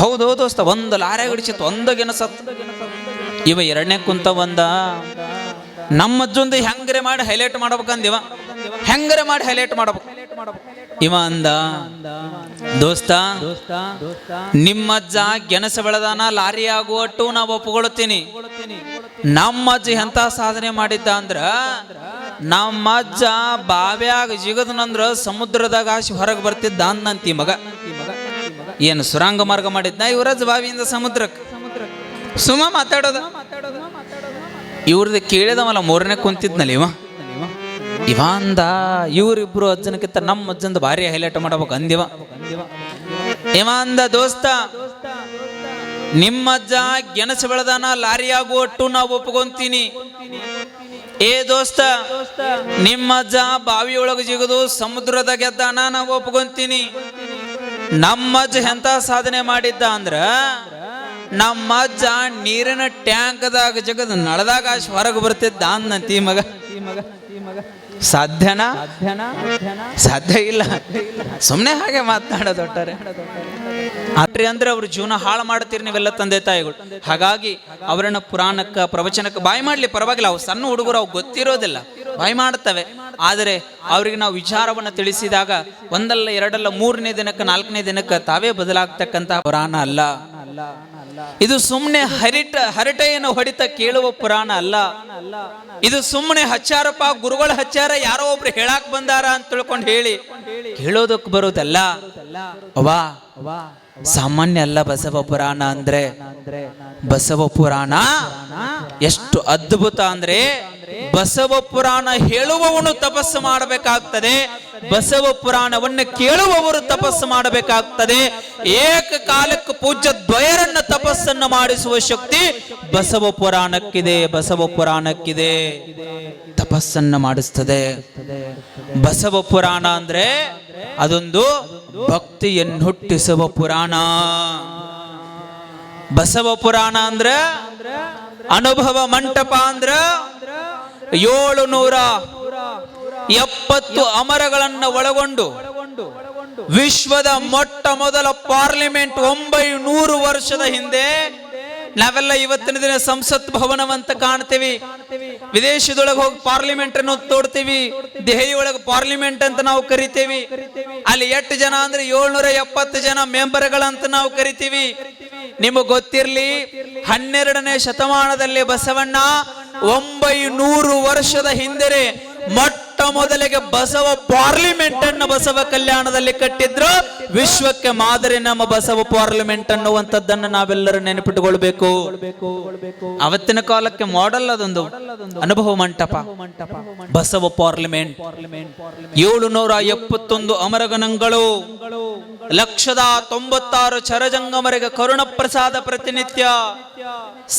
[SPEAKER 1] ಹೌದೋ ದೋಸ್ತ, ಒಂದು ಲಾರ್ಯಾಗ ಹಿಡಿಸಿತ್ತು, ಒಂದ ಗೆಣಸು. ಇವ 2ನೇ ಕುಂತ ಬಂದ, ನಮ್ಮಜ್ಜೊಂದು ಹೆಂಗರೆ ಮಾಡಿ ಹೈಲೈಟ್ ಮಾಡ್ಬೇಕಂದಿವ, ಹೆಂಗರೆ ಮಾಡಿ ಹೈಲೈಟ್ ಮಾಡ್ಬೇಕು. ಇವ ಅಂದ, ದೋಸ್ತ ನಿಮ್ಮಜ್ಜ ಗೆಣಸು ಬೆಳೆದಾನ, ಲಾರಿ ಆಗುವಟ್ಟು ನಾವು ಒಪ್ಪಿಕೊಳ್ಳುತ್ತೀನಿ. ನಮ್ಮಜ್ಜ ಎಂತ ಸಾಧನೆ ಮಾಡಿದ್ದ ಅಂದ್ರ, ನಮ್ಮಜ್ಜ ಬಾವ್ಯಾಗ ಜಿಗದನಂದ್ರ ಸಮುದ್ರದಾಗ ಆಶಿ ಹೊರಗೆ ಬರ್ತಿದ್ದ ಅಂದಂತಿ ಮಗ. ಏನು ಸುರಂಗ ಮಾರ್ಗ ಮಾಡಿದ್ನ ಇವರಜ್ಜ ಬಾವಿಯಿಂದ ಸಮುದ್ರಕ್ಕೆ? ಸುಮ್ಮ ಮಾತಾಡೋದ. ಇವ್ರದ್ದು ಕೇಳಿದವಲ್ಲ 3ನೇ ಕುಂತಿದ್ನಲ್ಲಿ ಇವ. ಇವ ಅಂದ ಇವರಿಬ್ರು ಅಜ್ಜನಕ್ಕಿಂತ ನಮ್ಮ ಅಜ್ಜಂದು ಭಾರಿ ಹೈಲೈಟ್ ಮಾಡ್ಬೇಕು ಅಂದಿವ. ಇವ ಅಂದ ದೋಸ್ತ ನಿಮ್ಮ ಅಜ್ಜ ಗೆಣಸು ಬೆಳೆದಾನ ಲಾರಿಯಾಗು ಒಟ್ಟು ನಾವು ಒಪ್ಕೊಂತೀನಿ. ಏ ದೋಸ್ತ ನಿಮ್ಮ ಅಜ್ಜ ಬಾವಿಯೊಳಗೆ ಜಿಗದು ಸಮುದ್ರದ ಗೆದ್ದಾನ ನಾವು ಒಪ್ಕೊಂತೀನಿ. ನಮ್ಮ ಅಜ್ಜ ಎಂತ ಸಾಧನೆ ಮಾಡಿದ್ದ ಅಂದ್ರ ನಮ್ಮ ಅಜ್ಜ ನೀರಿನ ಟ್ಯಾಂಕ್ದಾಗ ಜಗದ್ ನಳದಾಗ ಹೊರಗೆ ಬರ್ತಿದ್ದ ಅನ್ನಂತಿ ಮಗ. ಸಾಧ್ಯನಾ? ಸಾಧ್ಯ ಇಲ್ಲ. ಸುಮ್ಮನೆ ಹಾಗೆ ಮಾತನಾಡೋದು ಒಟ್ಟಾರೆ. ಆಟ್ರಿ ಅಂದ್ರೆ ಅವ್ರ ಜೀವನ ಹಾಳು ಮಾಡ್ತೀರಿ ನೀವೆಲ್ಲ ತಂದೆ ತಾಯಿಗಳು. ಹಾಗಾಗಿ ಅವರನ್ನ ಪುರಾಣಕ್ಕ ಪ್ರವಚನಕ್ಕೆ ಬಾಯಿ ಮಾಡ್ಲಿ ಪರವಾಗಿಲ್ಲ. ಅವು ಸಣ್ಣ ಹುಡುಗರು ಅವು ಗೊತ್ತಿರೋದಿಲ್ಲ, ಬಾಯಿ ಮಾಡ್ತವೆ. ಆದರೆ ಅವ್ರಿಗೆ ನಾವು ವಿಚಾರವನ್ನು ತಿಳಿಸಿದಾಗ ಒಂದಲ್ಲ ಎರಡಲ್ಲ ಮೂರನೇ ದಿನಕ್ಕೆ ನಾಲ್ಕನೇ ದಿನಕ್ಕೆ ತಾವೇ ಬದಲಾಗ್ತಕ್ಕಂಥ ಪುರಾಣ ಅಲ್ಲ ಇದು. ಸುಮ್ಮನೆ ಹರಟೆಯನ್ನು ಹೊಡಿತ ಕೇಳುವ ಪುರಾಣ ಅಲ್ಲ ಇದು. ಸುಮ್ಮನೆ ಹಚ್ಚಾರಪ್ಪ ಗುರುಗಳ ಹಚ್ಚಾರ ಯಾರೋ ಒಬ್ರು ಹೇಳಾಕ್ ಬಂದಾರ ಅಂತ ತಿಳ್ಕೊಂಡು ಹೇಳಿ ಕೇಳೋದಕ್ಕೆ ಬರೋದಲ್ಲ. ಅವಾ ಸಾಮಾನ್ಯ ಅಲ್ಲ ಬಸವ ಪುರಾಣ ಅಂದ್ರೆ. ಬಸವ ಪುರಾಣ ಎಷ್ಟು ಅದ್ಭುತ ಅಂದ್ರೆ ಬಸವ ಪುರಾಣ ಹೇಳುವವನು ತಪಸ್ಸು ಮಾಡಬೇಕಾಗ್ತದೆ, ಬಸವ ಪುರಾಣವನ್ನು ಕೇಳುವವರು ತಪಸ್ಸು ಮಾಡಬೇಕಾಗ್ತದೆ. ಏಕಕಾಲಕ್ಕೆ ಪೂಜ್ಯ ದ್ವಯರನ್ನ ತಪಸ್ಸನ್ನು ಮಾಡಿಸುವ ಶಕ್ತಿ ಬಸವ ಪುರಾಣಕ್ಕಿದೆ. ಬಸವ ಪುರಾಣಕ್ಕಿದೆ, ತಪಸ್ಸನ್ನ ಮಾಡಿಸ್ತದೆ. ಬಸವ ಪುರಾಣ ಅಂದ್ರೆ ಅದೊಂದು ಭಕ್ತಿಯನ್ನು ಹುಟ್ಟಿಸುವ ಪುರಾಣ. ಬಸವ ಪುರಾಣ ಅಂದ್ರ ಅನುಭವ ಮಂಟಪ ಅಂದ್ರ 770 ಅಮರಗಳನ್ನು ಒಳಗೊಂಡು ವಿಶ್ವದ ಮೊಟ್ಟ ಮೊದಲ ಪಾರ್ಲಿಮೆಂಟ್ 900 ವರ್ಷದ ಹಿಂದೆ. ನಾವೆಲ್ಲ ಇವತ್ತಿನ ದಿನ ಸಂಸತ್ ಭವನವಂತ ಕಾಣ್ತೀವಿ, ವಿದೇಶದೊಳಗೆ ಹೋಗಿ ಪಾರ್ಲಿಮೆಂಟ್ ಅನ್ನು ತೋಡ್ತೀವಿ, ದೆಹಲಿ ಒಳಗೆ ಪಾರ್ಲಿಮೆಂಟ್ ಅಂತ ನಾವು ಕರಿತೀವಿ. ಅಲ್ಲಿ ಎಷ್ಟು ಜನ ಅಂದ್ರೆ 770 ಜನ ಮೆಂಬರ್ಗಳಂತ ನಾವು ಕರಿತೀವಿ. ನಿಮಗೆ ಗೊತ್ತಿರ್ಲಿ, 12ನೇ ಶತಮಾನದಲ್ಲಿ ಬಸವಣ್ಣ 900 ವರ್ಷದ ಹಿಂದೆ ಮೊಟ್ಟ ಮೊದಲಿಗೆ ಬಸವ ಪಾರ್ಲಿಮೆಂಟ್ ಅನ್ನು ಬಸವ ಕಲ್ಯಾಣದಲ್ಲಿ ಕಟ್ಟಿದ್ರು. ವಿಶ್ವಕ್ಕೆ ಮಾದರಿ ನಮ್ಮ ಬಸವ ಪಾರ್ಲಿಮೆಂಟ್ ಅನ್ನುವಂಥದ್ದನ್ನು ನಾವೆಲ್ಲರೂ ನೆನಪಿಟ್ಟುಕೊಳ್ಬೇಕು. ಅವತ್ತಿನ ಕಾಲಕ್ಕೆ ಮಾಡೆಲ್ ಅದೊಂದು ಅನುಭವ ಮಂಟಪ ಬಸವ ಪಾರ್ಲಿಮೆಂಟ್. 771 ಅಮರಗಣಗಳು, 196 ಚರಜಂಗಮರಿಗೆ ಕರುಣ ಪ್ರಸಾದ ಪ್ರತಿನಿತ್ಯ.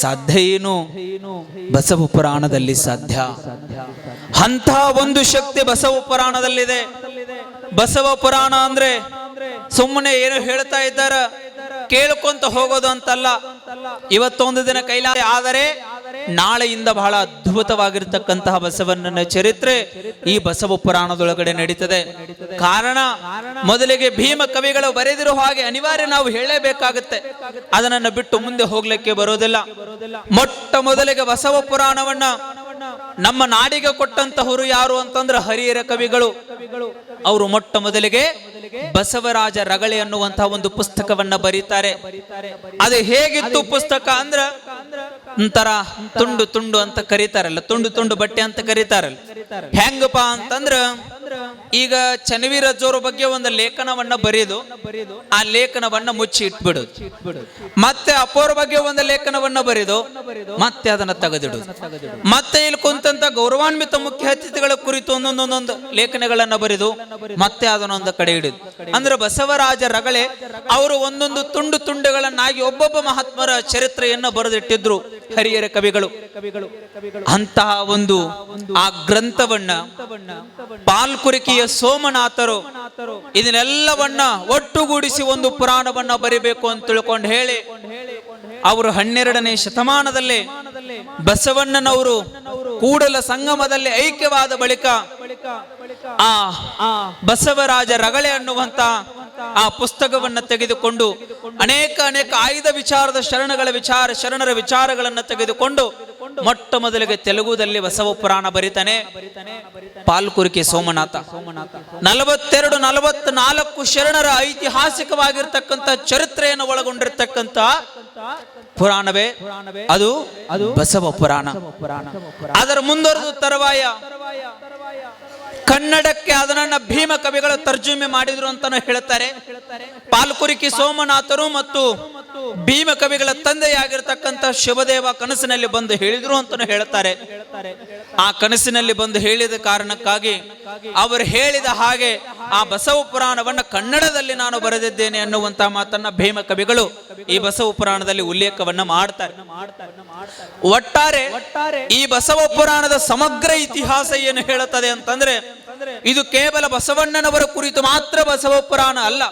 [SPEAKER 1] ಸಾಧ್ಯ ಏನು? ಬಸವ ಪುರಾಣದಲ್ಲಿ ಸಾಧ್ಯ. ಅಂತ ಒಂದು ಶಕ್ತಿ ಬಸವ ಪುರಾಣದಲ್ಲಿದೆ. ಬಸವ ಪುರಾಣ ಅಂದ್ರೆ ಸುಮ್ಮನೆ ಏನು ಹೇಳ್ತಾ ಇದ್ದಾರ ಕೇಳ್ಕೊಂತ ಹೋಗೋದು ಅಂತಲ್ಲ. ಇವತ್ತೊಂದು ದಿನ ಕೈಲಾಸ ಆದರೆ ನಾಳೆಯಿಂದ ಬಹಳ ಅದ್ಭುತವಾಗಿರ್ತಕ್ಕಂತಹ ಬಸವಣ್ಣನ ಚರಿತ್ರೆ ಈ ಬಸವ ಪುರಾಣದೊಳಗಡೆ ನಡೀತದೆ. ಕಾರಣ ಮೊದಲಿಗೆ ಭೀಮ ಕವಿಗಳು ಬರೆದಿರೋ ಹಾಗೆ ಅನಿವಾರ್ಯ ನಾವು ಹೇಳಲೇಬೇಕಾಗುತ್ತೆ. ಅದನ್ನು ಬಿಟ್ಟು ಮುಂದೆ ಹೋಗ್ಲಿಕ್ಕೆ ಬರೋದಿಲ್ಲ. ಮೊಟ್ಟ ಮೊದಲಿಗೆ ಬಸವ ಪುರಾಣವನ್ನ ನಮ್ಮ ನಾಡಿಗೆ ಕೊಟ್ಟಂತಹವರು ಯಾರು ಅಂತಂದ್ರೆ ಹರಿಹರ ಕವಿಗಳು. ಅವರು ಮೊಟ್ಟ ಮೊದಲಿಗೆ ಬಸವರಾಜ ರಗಳೆ ಅನ್ನುವಂತಹ ಒಂದು ಪುಸ್ತಕವನ್ನ ಬರೀತಾರೆ. ಅದು ಹೇಗಿತ್ತು ಪುಸ್ತಕ ಅಂದ್ರ ಒಂಥರ ತುಂಡು ತುಂಡು ಅಂತ ಕರೀತಾರಲ್ಲ, ತುಂಡು ತುಂಡು ಬಟ್ಟೆ ಅಂತ ಕರೀತಾರಲ್ಲ. ಹೆಂಗಪ್ಪ ಅಂತಂದ್ರ ಈಗ ಚನ್ನವೀರಜ್ಜೋರ ಬಗ್ಗೆ ಒಂದು ಲೇಖನವನ್ನ ಬರೆದು ಆ ಲೇಖನವನ್ನ ಮುಚ್ಚಿ ಇಟ್ಬಿಡುದು, ಮತ್ತೆ ಅಪ್ಪೋರ ಬಗ್ಗೆ ಒಂದು ಲೇಖನವನ್ನ ಬರೆದು ಮತ್ತೆ ಅದನ್ನ ತೆಗೆದಿಡುದು, ಮತ್ತೆ ಇಲ್ಲಿ ಕುಂತಂತ ಗೌರವಾನ್ವಿತ ಮುಖ್ಯ ಅತಿಥಿಗಳ ಕುರಿತು ಒಂದೊಂದೊಂದೊಂದು ಲೇಖನಗಳನ್ನ ಬರೆದು ಮತ್ತೆ ಅದನ್ನೊಂದು ಕಡೆ ಇಡುದು. ಅಂದ್ರೆ ಬಸವರಾಜ ರಗಳೆ ಅವರು ಒಂದೊಂದು ತುಂಡು ತುಂಡುಗಳನ್ನಾಗಿ ಒಬ್ಬೊಬ್ಬ ಮಹಾತ್ಮರ ಚರಿತ್ರೆಯನ್ನ ಬರೆದಿಟ್ಟಿದ್ರು ಹರಿಹರ ಕವಿಗಳು. ಅಂತಹ ಒಂದು ಆ ಗ್ರಂಥವನ್ನ ಪಾಲ್ಕುರಿಕಿಯ ಸೋಮನಾಥರು ಇದನ್ನೆಲ್ಲವನ್ನ ಒಟ್ಟುಗೂಡಿಸಿ ಒಂದು ಪುರಾಣವನ್ನ ಬರಿಬೇಕು ಅಂತ ತಿಳ್ಕೊಂಡು ಹೇಳಿ ಅವರು 12ನೇ ಶತಮಾನದಲ್ಲಿ ಬಸವಣ್ಣನವರು ಕೂಡಲ ಸಂಗಮದಲ್ಲಿ ಐಕ್ಯವಾದ ಬಳಿಕ ಆ ಬಸವರಾಜ ರಗಳೆ ಅನ್ನುವಂತ ಆ ಪುಸ್ತಕವನ್ನ ತೆಗೆದುಕೊಂಡು ಅನೇಕ ಆಯ್ದ ವಿಚಾರದ ಶರಣರ ವಿಚಾರಗಳನ್ನ ತೆಗೆದುಕೊಂಡು ಮೊಟ್ಟ ಮೊದಲಿಗೆ ತೆಲುಗುದಲ್ಲಿ ಬಸವ ಪುರಾಣ ಬರಿತಾನೆ ಪಾಲ್ಕುರಿಕೆ ಸೋಮನಾಥ. 42-44 ಶರಣರ ಐತಿಹಾಸಿಕವಾಗಿರ್ತಕ್ಕಂಥ ಚರಿತ್ರೆಯನ್ನು ಒಳಗೊಂಡಿರ್ತಕ್ಕಂಥ ಪುರಾಣವೇ ಅದು ಬಸವ ಪುರಾಣ. ಅದರ ಮುಂದುವರೆದು ತರುವಾಯ ಕನ್ನಡಕ್ಕೆ ಅದನ್ನ ಭೀಮ ಕವಿಗಳು ತರ್ಜುಮೆ ಮಾಡಿದ್ರು ಅಂತಾನು ಹೇಳ್ತಾರೆ. ಪಾಲ್ಕುರಿಕಿ ಸೋಮನಾಥರು ಮತ್ತು ಭೀಮ ಕವಿಗಳ ತಂದೆಯಾಗಿರ್ತಕ್ಕಂಥ ಶಿವದೇವ ಕನಸಿನಲ್ಲಿ ಬಂದು ಹೇಳಿದ್ರು ಅಂತಾನು ಹೇಳ್ತಾರೆ. ಆ ಕನಸಿನಲ್ಲಿ ಬಂದು ಹೇಳಿದ ಕಾರಣಕ್ಕಾಗಿ ಅವರು ಹೇಳಿದ ಹಾಗೆ ಆ ಬಸವ ಪುರಾಣವನ್ನ ಕನ್ನಡದಲ್ಲಿ ನಾನು ಬರೆದಿದ್ದೇನೆ ಅನ್ನುವಂತ ಮಾತನ್ನ ಭೀಮ ಕವಿಗಳು ಈ ಬಸವ ಪುರಾಣದಲ್ಲಿ ಉಲ್ಲೇಖವನ್ನ ಮಾಡ್ತಾರೆ. ಒಟ್ಟಾರೆ ಈ ಬಸವ ಪುರಾಣದ ಸಮಗ್ರ ಇತಿಹಾಸ ಏನು ಹೇಳುತ್ತದೆ ಅಂತಂದ್ರೆ, ಇದು ಕೇವಲ ಬಸವಣ್ಣನವರ ಕುರಿತು ಮಾತ್ರ ಬಸವ ಪುರಾಣ ಅಲ್ಲ,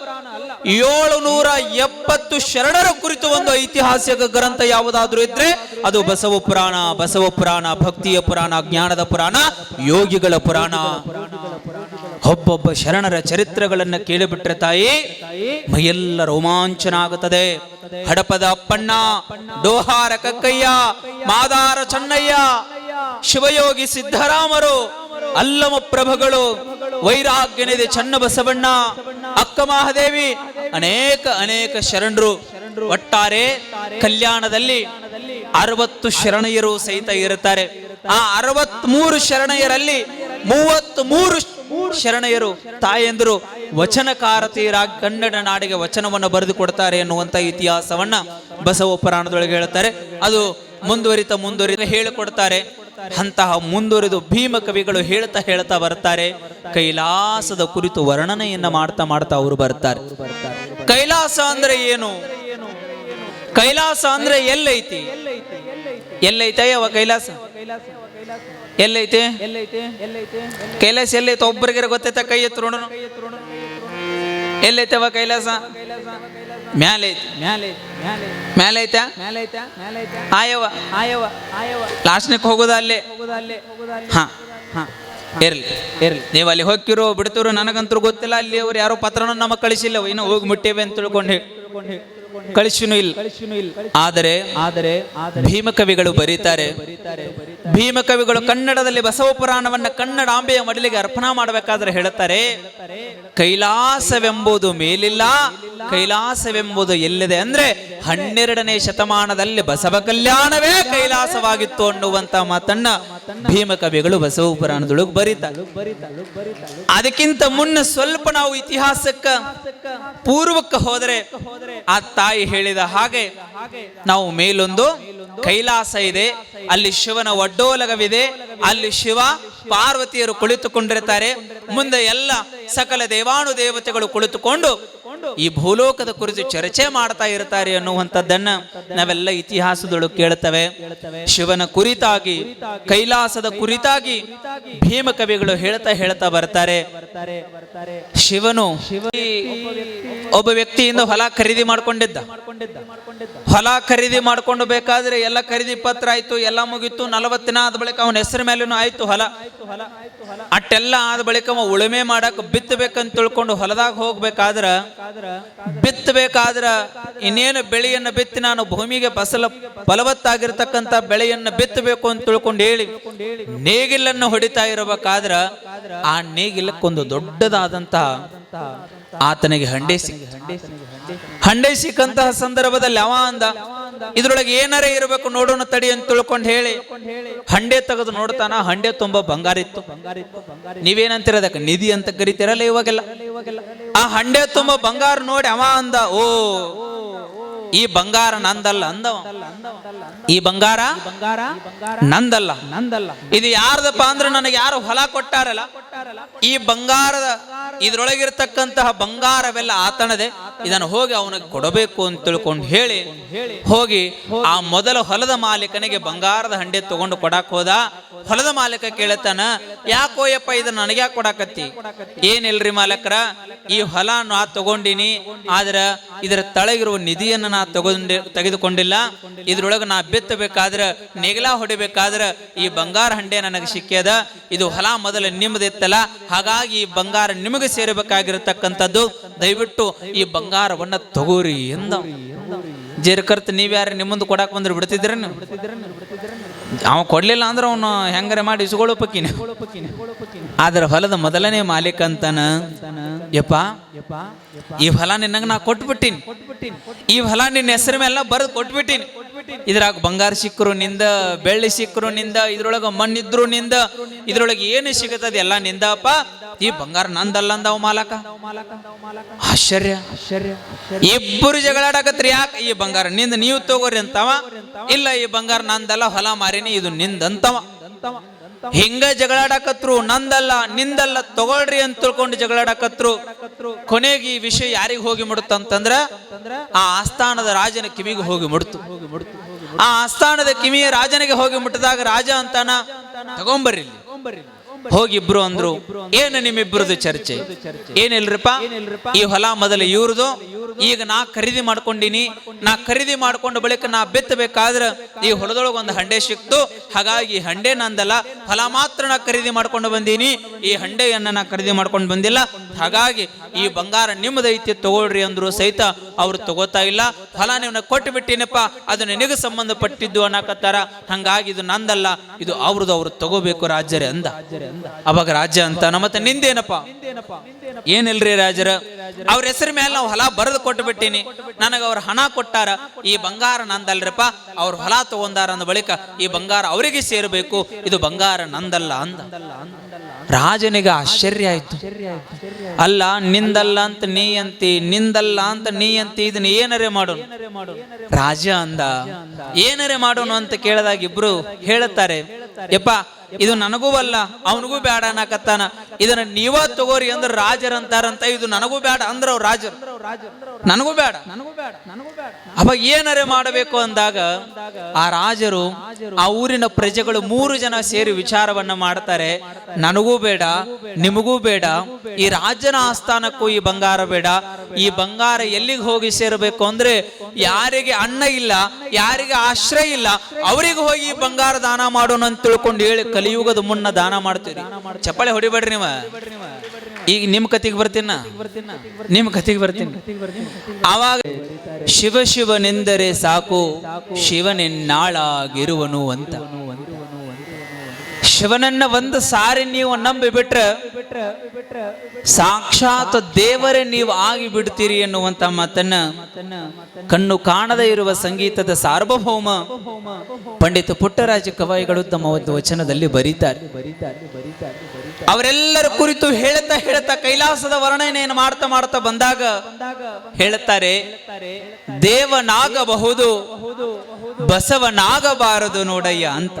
[SPEAKER 1] 770 ಶರಣರ ಕುರಿತು ಒಂದು ಐತಿಹಾಸಿಕ ಗ್ರಂಥ ಯಾವುದಾದ್ರೂ ಇದ್ರೆ ಅದು ಬಸವ ಪುರಾಣ. ಬಸವ ಪುರಾಣ ಭಕ್ತಿಯ ಪುರಾಣ, ಜ್ಞಾನದ ಪುರಾಣ, ಯೋಗಿಗಳ ಪುರಾಣ. ಒಬ್ಬೊಬ್ಬ ಶರಣರ ಚರಿತ್ರೆಗಳನ್ನ ಕೇಳಿಬಿಟ್ರೆ ತಾಯಿ ಮೈಯೆಲ್ಲ ರೋಮಾಂಚನ ಆಗುತ್ತದೆ. ಹಡಪದ ಅಪ್ಪಣ್ಣ, ಡೋಹಾರ ಕಕ್ಕಯ್ಯ, ಮಾದಾರ ಚನ್ನಯ್ಯ, ಶಿವಯೋಗಿ ಸಿದ್ದರಾಮರು, ಅಲ್ಲಮ ಪ್ರಭುಗಳು, ವೈರಾಗ್ಯನಿಧಿ ಚನ್ನಬಸವಣ್ಣ, ಅಕ್ಕ ಮಹಾದೇವಿ, ಅನೇಕ ಶರಣರು. ಒಟ್ಟಾರೆ ಕಲ್ಯಾಣದಲ್ಲಿ 60 ಶರಣೆಯರು ಸಹಿತ ಇರುತ್ತಾರೆ. ಆ 63 ಶರಣೆಯರಲ್ಲಿ 33 ಶರಣೆಯರು ತಾಯಂದರು ವಚನಕಾರತಿಯರಾಗಿ ಕನ್ನಡ ನಾಡಿಗೆ ವಚನವನ್ನು ಬರೆದು ಕೊಡ್ತಾರೆ ಎನ್ನುವಂತ ಇತಿಹಾಸವನ್ನ ಬಸವ ಪುರಾಣದೊಳಗೆ ಹೇಳ್ತಾರೆ. ಅದು ಮುಂದುವರಿತ ಹೇಳಿಕೊಡ್ತಾರೆ. ಅಂತಹ ಮುಂದುವರಿದು ಭೀಮ ಕವಿಗಳು ಹೇಳ್ತಾ ಬರ್ತಾರೆ. ಕೈಲಾಸದ ಕುರಿತು ವರ್ಣನೆಯನ್ನ ಮಾಡ್ತಾ ಅವರು ಬರ್ತಾರೆ. ಕೈಲಾಸ ಅಂದ್ರೆ ಏನು? ಕೈಲಾಸ ಅಂದ್ರೆ ಎಲ್ಲೈತಿ? ಎಲ್ಲೈತಯ್ಯವ ಕೈಲಾಸ? ಎಲ್ಲೈತೆ? ಕೈಲಾಸ ಎಲ್ಲೈತೆ? ಒಬ್ಬರಿಗೆ ಗೊತ್ತೈತ? ಕೈ ಎತ್ತು ನೋಡೋಣ. ಎಲ್ಲೈತವ ಕೈಲಾಸ? ಮ್ಯಾಲೆ ಐತ? ಆಯವ ಲಾಸ್ಟ್ನಕ್ಕೆ ಹೋಗೋದ ಅಲ್ಲೇ. ಹಾ ಇರ್ಲಿ ನೀವು ಅಲ್ಲಿ ಹೋಗಿರೋ ಬಿಡ್ತಿರೋ ನನಗಂತೂ ಗೊತ್ತಿಲ್ಲ. ಅಲ್ಲಿ ಅವ್ರು ಯಾರೋ ಪತ್ರನ ನಮಗೆ ಕಳಿಸಿಲ್ಲ, ಇನ್ನು ಹೋಗಿ ಮುಟ್ಟೇವೆ ಅಂತ ತಿಳ್ಕೊಂಡು ಕಳಿಸಿನೂ ಇಲ್ಲ. ಆದರೆ ಭೀಮ ಕವಿಗಳು ಬರೀತಾರೆ. ಭೀಮ ಕವಿಗಳು ಕನ್ನಡದಲ್ಲಿ ಬಸವ ಪುರಾಣವನ್ನ ಕನ್ನಡಾಂಬೆಯ ಮಡಿಲಿಗೆ ಅರ್ಪಣಾ ಮಾಡಬೇಕಾದ್ರೆ ಹೇಳುತ್ತಾರೆ, ಕೈಲಾಸವೆಂಬುದು ಮೇಲಿಲ್ಲ, ಕೈಲಾಸವೆಂಬುದು ಎಲ್ಲಿದೆ ಅಂದ್ರೆ 12ನೇ ಶತಮಾನದಲ್ಲಿ ಬಸವ ಕಲ್ಯಾಣವೇ ಕೈಲಾಸವಾಗಿತ್ತು ಅನ್ನುವಂತ ಮಾತನ್ನ ಭೀಮ ಕವಿಗಳು ಬಸವ ಪುರಾಣದೊಳಗೆ ಬರೀತಾರೆ. ಅದಕ್ಕಿಂತ ಮುನ್ನ ಸ್ವಲ್ಪ ನಾವು ಇತಿಹಾಸಕ್ಕ ಪೂರ್ವಕ್ಕೆ ಹೋದರೆ ಆ ತಾಯಿ ಹೇಳಿದ ಹಾಗೆ ನಾವು ಮೇಲೊಂದು ಕೈಲಾಸ ಇದೆ, ಅಲ್ಲಿ ಶಿವನ ಒಡ್ಡೋಲಗವಿದೆ, ಅಲ್ಲಿ ಶಿವ ಪಾರ್ವತಿಯರು ಕುಳಿತುಕೊಂಡಿರ್ತಾರೆ, ಮುಂದೆ ಎಲ್ಲ ಸಕಲ ದೇವಾನುದೇವತೆಗಳು ಕುಳಿತುಕೊಂಡು ಈ ಭೂಲೋಕದ ಕುರಿತು ಚರ್ಚೆ ಮಾಡ್ತಾ ಇರ್ತಾರೆ ಅನ್ನುವಂಥದ್ದನ್ನ ನಾವೆಲ್ಲ ಇತಿಹಾಸದೊಳಗೆ ಕೇಳ್ತೇವೆ. ಶಿವನ ಕುರಿತಾಗಿ, ಕೈಲಾಸದ ಕುರಿತಾಗಿ ಭೀಮ ಕವಿಗಳು ಹೇಳ್ತಾ ಬರ್ತಾರೆ. ಶಿವನು ಒಬ್ಬ ವ್ಯಕ್ತಿಯಿಂದ ಹೊಲ ಖರೀದಿ ಮಾಡ್ಕೊಂಡಿದ್ದ. ಹೊಲ ಖರೀದಿ ಮಾಡ್ಕೊಂಡು ಬೇಕಾದ್ರೆ ಎಲ್ಲ ಖರೀದಿ ಪತ್ರ ಆಯ್ತು, ಎಲ್ಲ ಮುಗಿತು. 40 ದಿನ ಆದ ಬಳಿಕ ಅವನ ಹೆಸರು ಮೇಲೂ ಆಯ್ತು ಹೊಲ. ಅಟ್ಟೆಲ್ಲ ಆದ ಬಳಿಕ ಅವ ಉಳುಮೆ ಮಾಡಕ್ ಬಿತ್ತಬೇಕಂತ ತಿಳ್ಕೊಂಡು ಹೊಲದಾಗ ಹೋಗ್ಬೇಕಾದ್ರ ಇನ್ನೇನು ಬೆಳೆಯನ್ನ ಬಿತ್ತಿ ನಾನು ಭೂಮಿಗೆ ಫಲವತ್ತಾಗಿರ್ತಕ್ಕಂಥ ಬೆಳೆಯನ್ನ ಬಿತ್ತಬೇಕು ಅಂತ ತಿಳ್ಕೊಂಡು ಹೇಳಿ ನೇಗಿಲನ್ನು ಹೊಡಿತಾ ಇರಬೇಕಾದ್ರ ಆ ನೇಗಿಲಕ್ಕೊಂದು ದೊಡ್ಡದಾದಂತಹ ಆತನಿಗೆ ಹಂಡೆ ಸಿಕ್ಕಂತಹ ಸಂದರ್ಭದಲ್ಲಿ ಅವ ಅಂದ, ಇದ್ರೊಳಗೆ ಏನಾರೇ ಇರಬೇಕು ನೋಡೋಣ ತಡಿ ಅಂತ ತಿಳ್ಕೊಂಡು ಹೇಳಿ ಹಂಡೆ ತೆಗೆದು ನೋಡ್ತಾನ. ಹಂಡೆ ತುಂಬಾ ಬಂಗಾರ ಇತ್ತು. ನೀವೇನಂತೀರ ಅದಕ್ಕೆ? ನಿಧಿ ಅಂತ ಕರಿತೀರಲ್ಲ ಇವಾಗೆಲ್ಲ. ಆ ಹಂಡೆ ತುಂಬಾ ಬಂಗಾರ ನೋಡಿ ಅವ ಅಂದ, ಓ ಈ ಬಂಗಾರ ನಂದಲ್ಲ ಅಂದವ. ಈ ಬಂಗಾರ ನಂದಲ್ಲ, ಇದು ಯಾರ್ದಪ್ಪ ಅಂದ್ರೆ ನನಗೆ ಯಾರು ಹೊಲ ಕೊಟ್ಟಾರಲ್ಲ, ಈ ಬಂಗಾರದ ಇದ್ರೊಳಗಿರ್ತಕ್ಕಂತಹ ಬಂಗಾರವೆಲ್ಲ ಆತನದೆ, ಇದನ್ನು ಹೋಗಿ ಅವನಿಗೆ ಕೊಡಬೇಕು ಅಂತ ತಿಳ್ಕೊಂಡು ಹೇಳಿ ಹೋಗಿ ಆ ಮೊದಲ ಹೊಲದ ಮಾಲೀಕನಿಗೆ ಬಂಗಾರದ ಹಂಡೆ ತಗೊಂಡು ಕೊಡಾಕ್ ಹೋದ. ಹೊಲದ ಮಾಲೀಕ ಕೇಳತಾನ, ಯಾಕೋಯಪ್ಪ ಇದನ್ನ ನನಗೆ ಯಾಕೆ ಕೊಡಾಕತ್ತಿ? ಏನಿಲ್ರಿ ಮಾಲಕರ, ಈ ಹೊಲ ನಾ ತಗೊಂಡಿನಿ, ಆದ್ರ ಇದರ ತಳಗಿರುವ ನಿಧಿಯನ್ನು ನಾ ತೆಗೆದುಕೊಂಡಿಲ್ಲ. ಇದ್ರೊಳಗೆ ನಾ ಬಿತ್ತಬೇಕಾದ್ರೆ ನೇಗಿಲ ಹೊಡಿಬೇಕಾದ್ರೆ ಈ ಬಂಗಾರ ಹಂಡೆ ನನಗೆ ಸಿಕ್ಕ್ಯದ. ಇದು ಹೊಲ ಮೊದಲು ನಿಮ್ಮದಿತ್ತಲ್ಲ, ಹಾಗಾಗಿ ಈ ಬಂಗಾರ ನಿಮಗೆ ಸೇರಬೇಕಾಗಿರತಕ್ಕಂಥದ್ದು. ದಯವಿಟ್ಟು ಈ ಬಂಗಾರವನ್ನ ತಗೋರಿ ಎಂದ. ಜೇರ್ಕರ್ತ ನೀವ್ಯಾರ ನಿಮ್ಮಂದು ಕೊಡಾಕ್ ಬಂದ್ರೆ ಬಿಡ್ತಿದ್ರ? ಅವ ಕೊಡ್ಲಿಲ್ಲ ಅಂದ್ರೆ ಅವನು ಹೆಂಗಾರೆ ಮಾಡಿ ಇಸ್ಕೊಳ್ಳೋ ಪಕ್ಕಿನ. ಆದ್ರೆ ಹೊಲದ ಮೊದಲನೇ ಮಾಲೀಕ ಅಂತಾನ, ಯಪ್ಪ ಈ ಹೊಲ ನಿನ್ನಂಗ ನಾ ಕೊಟ್ಬಿಟ್ಟಿನಿ, ಈ ಹೊಲ ನಿನ್ನ ಹೆಸರು ಮೇಲೆ ಬರೆದು ಕೊಟ್ಬಿಟ್ಟಿನಿ, ಇದ್ರಾಗ ಬಂಗಾರ ಸಿಕ್ಕರು ನಿಂದ, ಬೆಳ್ಳಿ ಸಿಕ್ಕರು ನಿಂದ, ಇದ್ರೊಳಗ ಮಣ್ಣಿದ್ರು ನಿಂದ, ಇದ್ರೊಳಗೆ ಏನು ಸಿಗತ್ತದ ಎಲ್ಲ ನಿಂದಪ್ಪ. ಈ ಬಂಗಾರ ನಂದಲ್ಲ ಅಂದವ ಮಾಲಕ. ಆಶ್ಚರ್ಯ. ಇಬ್ಬರು ಜಗಳಾಡಕತ್ರಿ. ಯಾಕೆ? ಈ ಬಂಗಾರ ನಿಂದ, ನೀವು ತಗೋರಿ ಅಂತವ. ಇಲ್ಲ, ಈ ಬಂಗಾರ ನಂದಲ್ಲ, ಹೊಲ ಮಾರಿನಿ, ಇದು ನಿಂದಂತವ. ಹಿಂಗ ಜಗಳಾಡಕತ್ರು. ನಂದಲ್ಲ ನಿಂದಲ್ಲ ತಗೊಳ್ರಿ ಅಂತ ತಿಳ್ಕೊಂಡು ಜಗಳಾಡಕತ್ರು. ಕೊನೆಗೆ ಈ ವಿಷಯ ಯಾರಿಗೆ ಹೋಗಿ ಮುಡುತ್ತಂತಂದ್ರ ಆ ಆಸ್ಥಾನದ ರಾಜನ ಕಿವಿಗೆ ಹೋಗಿ ಮುಡ್ತು. ಆ ಆಸ್ಥಾನದ ಕಿವಿಯ ರಾಜನಿಗೆ ಹೋಗಿ ಮುಟ್ಟಿದಾಗ ರಾಜ ಅಂತಾನ, ತಗೊಂಬರ್ರಿ. ಹೋಗಿಬ್ರು ಅಂದ್ರು. ಏನು ನಿಮ್ಮಿಬ್ರದು ಚರ್ಚೆ? ಏನಿಲ್ರಿಪ್ಪ, ಈ ಹೊಲ ಮೊದಲು ಇವ್ರದು, ಈಗ ನಾ ಖರೀದಿ ಮಾಡ್ಕೊಂಡಿನಿ. ನಾ ಖರೀದಿ ಮಾಡ್ಕೊಂಡ ಬಳಿಕ ನಾ ಬಿತ್ತಬೇಕಾದ್ರೆ ಈ ಹೊಲದೊಳಗೆ ಒಂದು ಹಂಡೆ ಸಿಕ್ತು. ಹಾಗಾಗಿ ಹಂಡೆ ನಂದಲ್ಲ, ಹೊಲ ಮಾತ್ರ ನಾ ಖರೀದಿ ಮಾಡ್ಕೊಂಡು ಬಂದೀನಿ. ಈ ಹಂಡೆಯನ್ನ ನಾ ಖರೀದಿ ಮಾಡ್ಕೊಂಡು ಬಂದಿಲ್ಲ. ಹಾಗಾಗಿ ಈ ಬಂಗಾರ ನಿಮ್ಮದೈತಿ, ತಗೊಳ್ರಿ ಅಂದ್ರು ಸಹಿತ ಅವ್ರು ತಗೋತಾ ಇಲ್ಲ. ಹೊಲ ನೀವು ಕೊಟ್ಟು ಬಿಟ್ಟಿನಪ್ಪ, ಅದು ನಿನಗೆ ಸಂಬಂಧಪಟ್ಟಿದ್ದು ಅನ್ನಕತ್ತಾರ. ಹಂಗಾಗಿ ಇದು ನಂದಲ್ಲ, ಇದು ಅವ್ರದ್ದು, ಅವ್ರು ತಗೋಬೇಕು ರಾಜ್ಯರೇ ಅಂದ. ಅವಾಗ ರಾಜ್ಯ ಅಂತ ಮತ್ತೆ ನಿಂದೇನಪ್ಪ? ಏನಿಲ್ರಿ ರಾಜರ, ಅವ್ರ ಹೆಸರ ಮೇಲೆ ನಾವು ಹೊಲ ಬರೆದು ಕೊಟ್ಟು ಬಿಟ್ಟಿನಿ. ನನಗೆ ಅವ್ರ ಹಣ ಕೊಟ್ಟಾರ. ಈ ಬಂಗಾರ ನಂದಲ್ರಪ್ಪ, ಅವ್ರ ಹೊಲ ತಗೊಂಡಾರ ಅಂದ ಬಳಿಕ ಈ ಬಂಗಾರ ಅವರಿಗೆ ಸೇರಬೇಕು, ಇದು ಬಂಗಾರ ನಂದಲ್ಲ ಅಂದ. ರಾಜನಿಗೆ ಆಶ್ಚರ್ಯ ಆಯ್ತು. ಅಲ್ಲ, ನಿಂದಲ್ಲ ಅಂತ ನೀ ಅಂತಿ, ನಿಂದಲ್ಲ ಅಂತ ನೀ ಅಂತಿ, ಇದನ್ನ ಏನರೇ ಮಾಡೋಣ. ರಾಜ ಅಂದ, ಏನರೇ ಮಾಡೋಣ ಅಂತ ಕೇಳಿದಾಗ ಇಬ್ರು ಹೇಳುತ್ತಾರೆ, ಯಪ್ಪ ಇದು ನನಗೂ ಅಲ್ಲ, ಅವನಿಗೂ ಬೇಡ ಅನ್ನಕತ್ತಾನ. ಇದನ್ನ ನೀವ ತಗೋರಿ ಅಂದ್ರ ರಾಜರಂತಾರಂತ. ಇದು ನನಗೂ ಬೇಡ ಅಂದ್ರ ಅವ್ರು ರಾಜರು, ನನಗೂ ಬೇಡ. ಅವಾಗ ಏನರೇ ಮಾಡಬೇಕು ಅಂದಾಗ ಆ ರಾಜರು, ಆ ಊರಿನ ಪ್ರಜೆಗಳು 3 ಜನ ಸೇರಿ ವಿಚಾರವನ್ನ ಮಾಡ್ತಾರೆ. ನನಗೂ ಬೇಡ, ನಿಮಗೂ ಬೇಡ, ಈ ರಾಜನ ಆಸ್ಥಾನಕ್ಕೂ ಈ ಬಂಗಾರ ಬೇಡ. ಈ ಬಂಗಾರ ಎಲ್ಲಿಗೆ ಹೋಗಿ ಸೇರಬೇಕು ಅಂದ್ರೆ ಯಾರಿಗೆ ಅನ್ನ ಇಲ್ಲ, ಯಾರಿಗೆ ಆಶ್ರಯ ಇಲ್ಲ, ಅವರಿಗೆ ಹೋಗಿ ಈ ಬಂಗಾರ ದಾನ ಮಾಡೋಣ ಅಂತ ತಿಳ್ಕೊಂಡು ಹೇಳಿ ಕಲಿಯುಗದ ಮುನ್ನ ದಾನ ಮಾಡ್ತೀರಿ. ಚಪ್ಪಾಳೆ ಹೊಡಿಬೇಡ್ರಿ ನೀವು. ಈಗ ನಿಮ್ ಕತಿಗೆ ಬರ್ತೀನ, ನಿಮ್ ಕತಿಗೆ ಬರ್ತೀನಿ. ಆವಾಗ ಶಿವ ಶಿವನೆಂದರೆ ಸಾಕು, ಶಿವನೆನ್ನಾಳಾಗಿರುವನು ಅಂತ. ಶಿವನನ್ನ ಒಂದು ಸಾರಿ ನೀವು ನಂಬಿ ಬಿಟ್ರೆ ಸಾಕ್ಷಾತ್ ದೇವರೇ ನೀವು ಆಗಿ ಬಿಡ್ತೀರಿ ಎನ್ನುವಂತ ಮಾತನ್ನ ಕಣ್ಣು ಕಾಣದೇ ಇರುವ ಸಂಗೀತದ ಸಾರ್ವಭೌಮ ಪಂಡಿತ ಪುಟ್ಟರಾಜ ಕವಾಯಿಗಳು ತಮ್ಮ ಒಂದು ವಚನದಲ್ಲಿ ಬರೀತಾರೆ. ಅವರೆಲ್ಲರ ಕುರಿತು ಹೇಳ್ತಾ ಕೈಲಾಸದ ವರ್ಣನೆಯನ್ನು ಮಾಡ್ತಾ ಬಂದಾಗ ಹೇಳುತ್ತಾರೆ, ದೇವನಾಗಬಹುದು, ಬಸವನಾಗಬಾರದು ನೋಡಯ್ಯ ಅಂತ.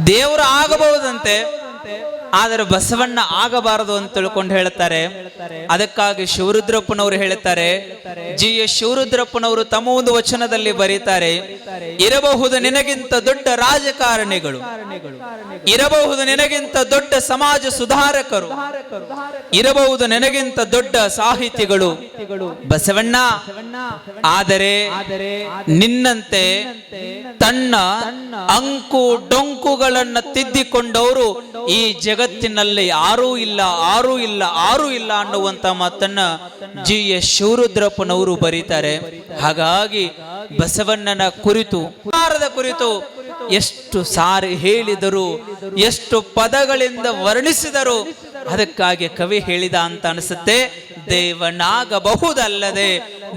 [SPEAKER 1] ದೇವರು ಆಗಬಹುದಂತೆ, ಆದರೆ ಬಸವಣ್ಣ ಆಗಬಾರದು ಅಂತ ತಿಳ್ಕೊಂಡು ಹೇಳ್ತಾರೆ. ಅದಕ್ಕಾಗಿ ಶಿವರುದ್ರಪ್ಪನವರು ಹೇಳ್ತಾರೆ, ಜಿ ಎಸ್ ಶಿವರುದ್ರಪ್ಪನವರು ತಮ್ಮ ಒಂದು ವಚನದಲ್ಲಿ ಬರೀತಾರೆ, ಇರಬಹುದು ನಿನಗಿಂತ ದೊಡ್ಡ ರಾಜಕಾರಣಿಗಳು, ಇರಬಹುದು ನಿನಗಿಂತ ದೊಡ್ಡ ಸಮಾಜ ಸುಧಾರಕರು, ಇರಬಹುದು ನಿನಗಿಂತ ದೊಡ್ಡ ಸಾಹಿತಿಗಳು ಬಸವಣ್ಣ, ಆದರೆ ನಿನ್ನಂತೆ ತನ್ನ ಅಂಕು ಡೊಂಕುಗಳನ್ನ ತಿದ್ದಿಕೊಂಡವರು ಈ ಜಗತ್ತಿನಲ್ಲಿ ಯಾರೂ ಇಲ್ಲ ಅನ್ನುವಂತ ಮಾತನ್ನ ಜಿ ಎಸ್ ಶಿವರುದ್ರಪ್ಪನವರು ಬರೀತಾರೆ. ಹಾಗಾಗಿ ಬಸವಣ್ಣನ ಕುರಿತು ಎಷ್ಟು ಸಾರಿ ಹೇಳಿದರು, ಎಷ್ಟು ಪದಗಳಿಂದ ವರ್ಣಿಸಿದರು. ಅದಕ್ಕಾಗಿ ಕವಿ ಹೇಳಿದ ಅಂತ ಅನಿಸುತ್ತೆ, ದೇವನಾಗಬಹುದಲ್ಲದೆ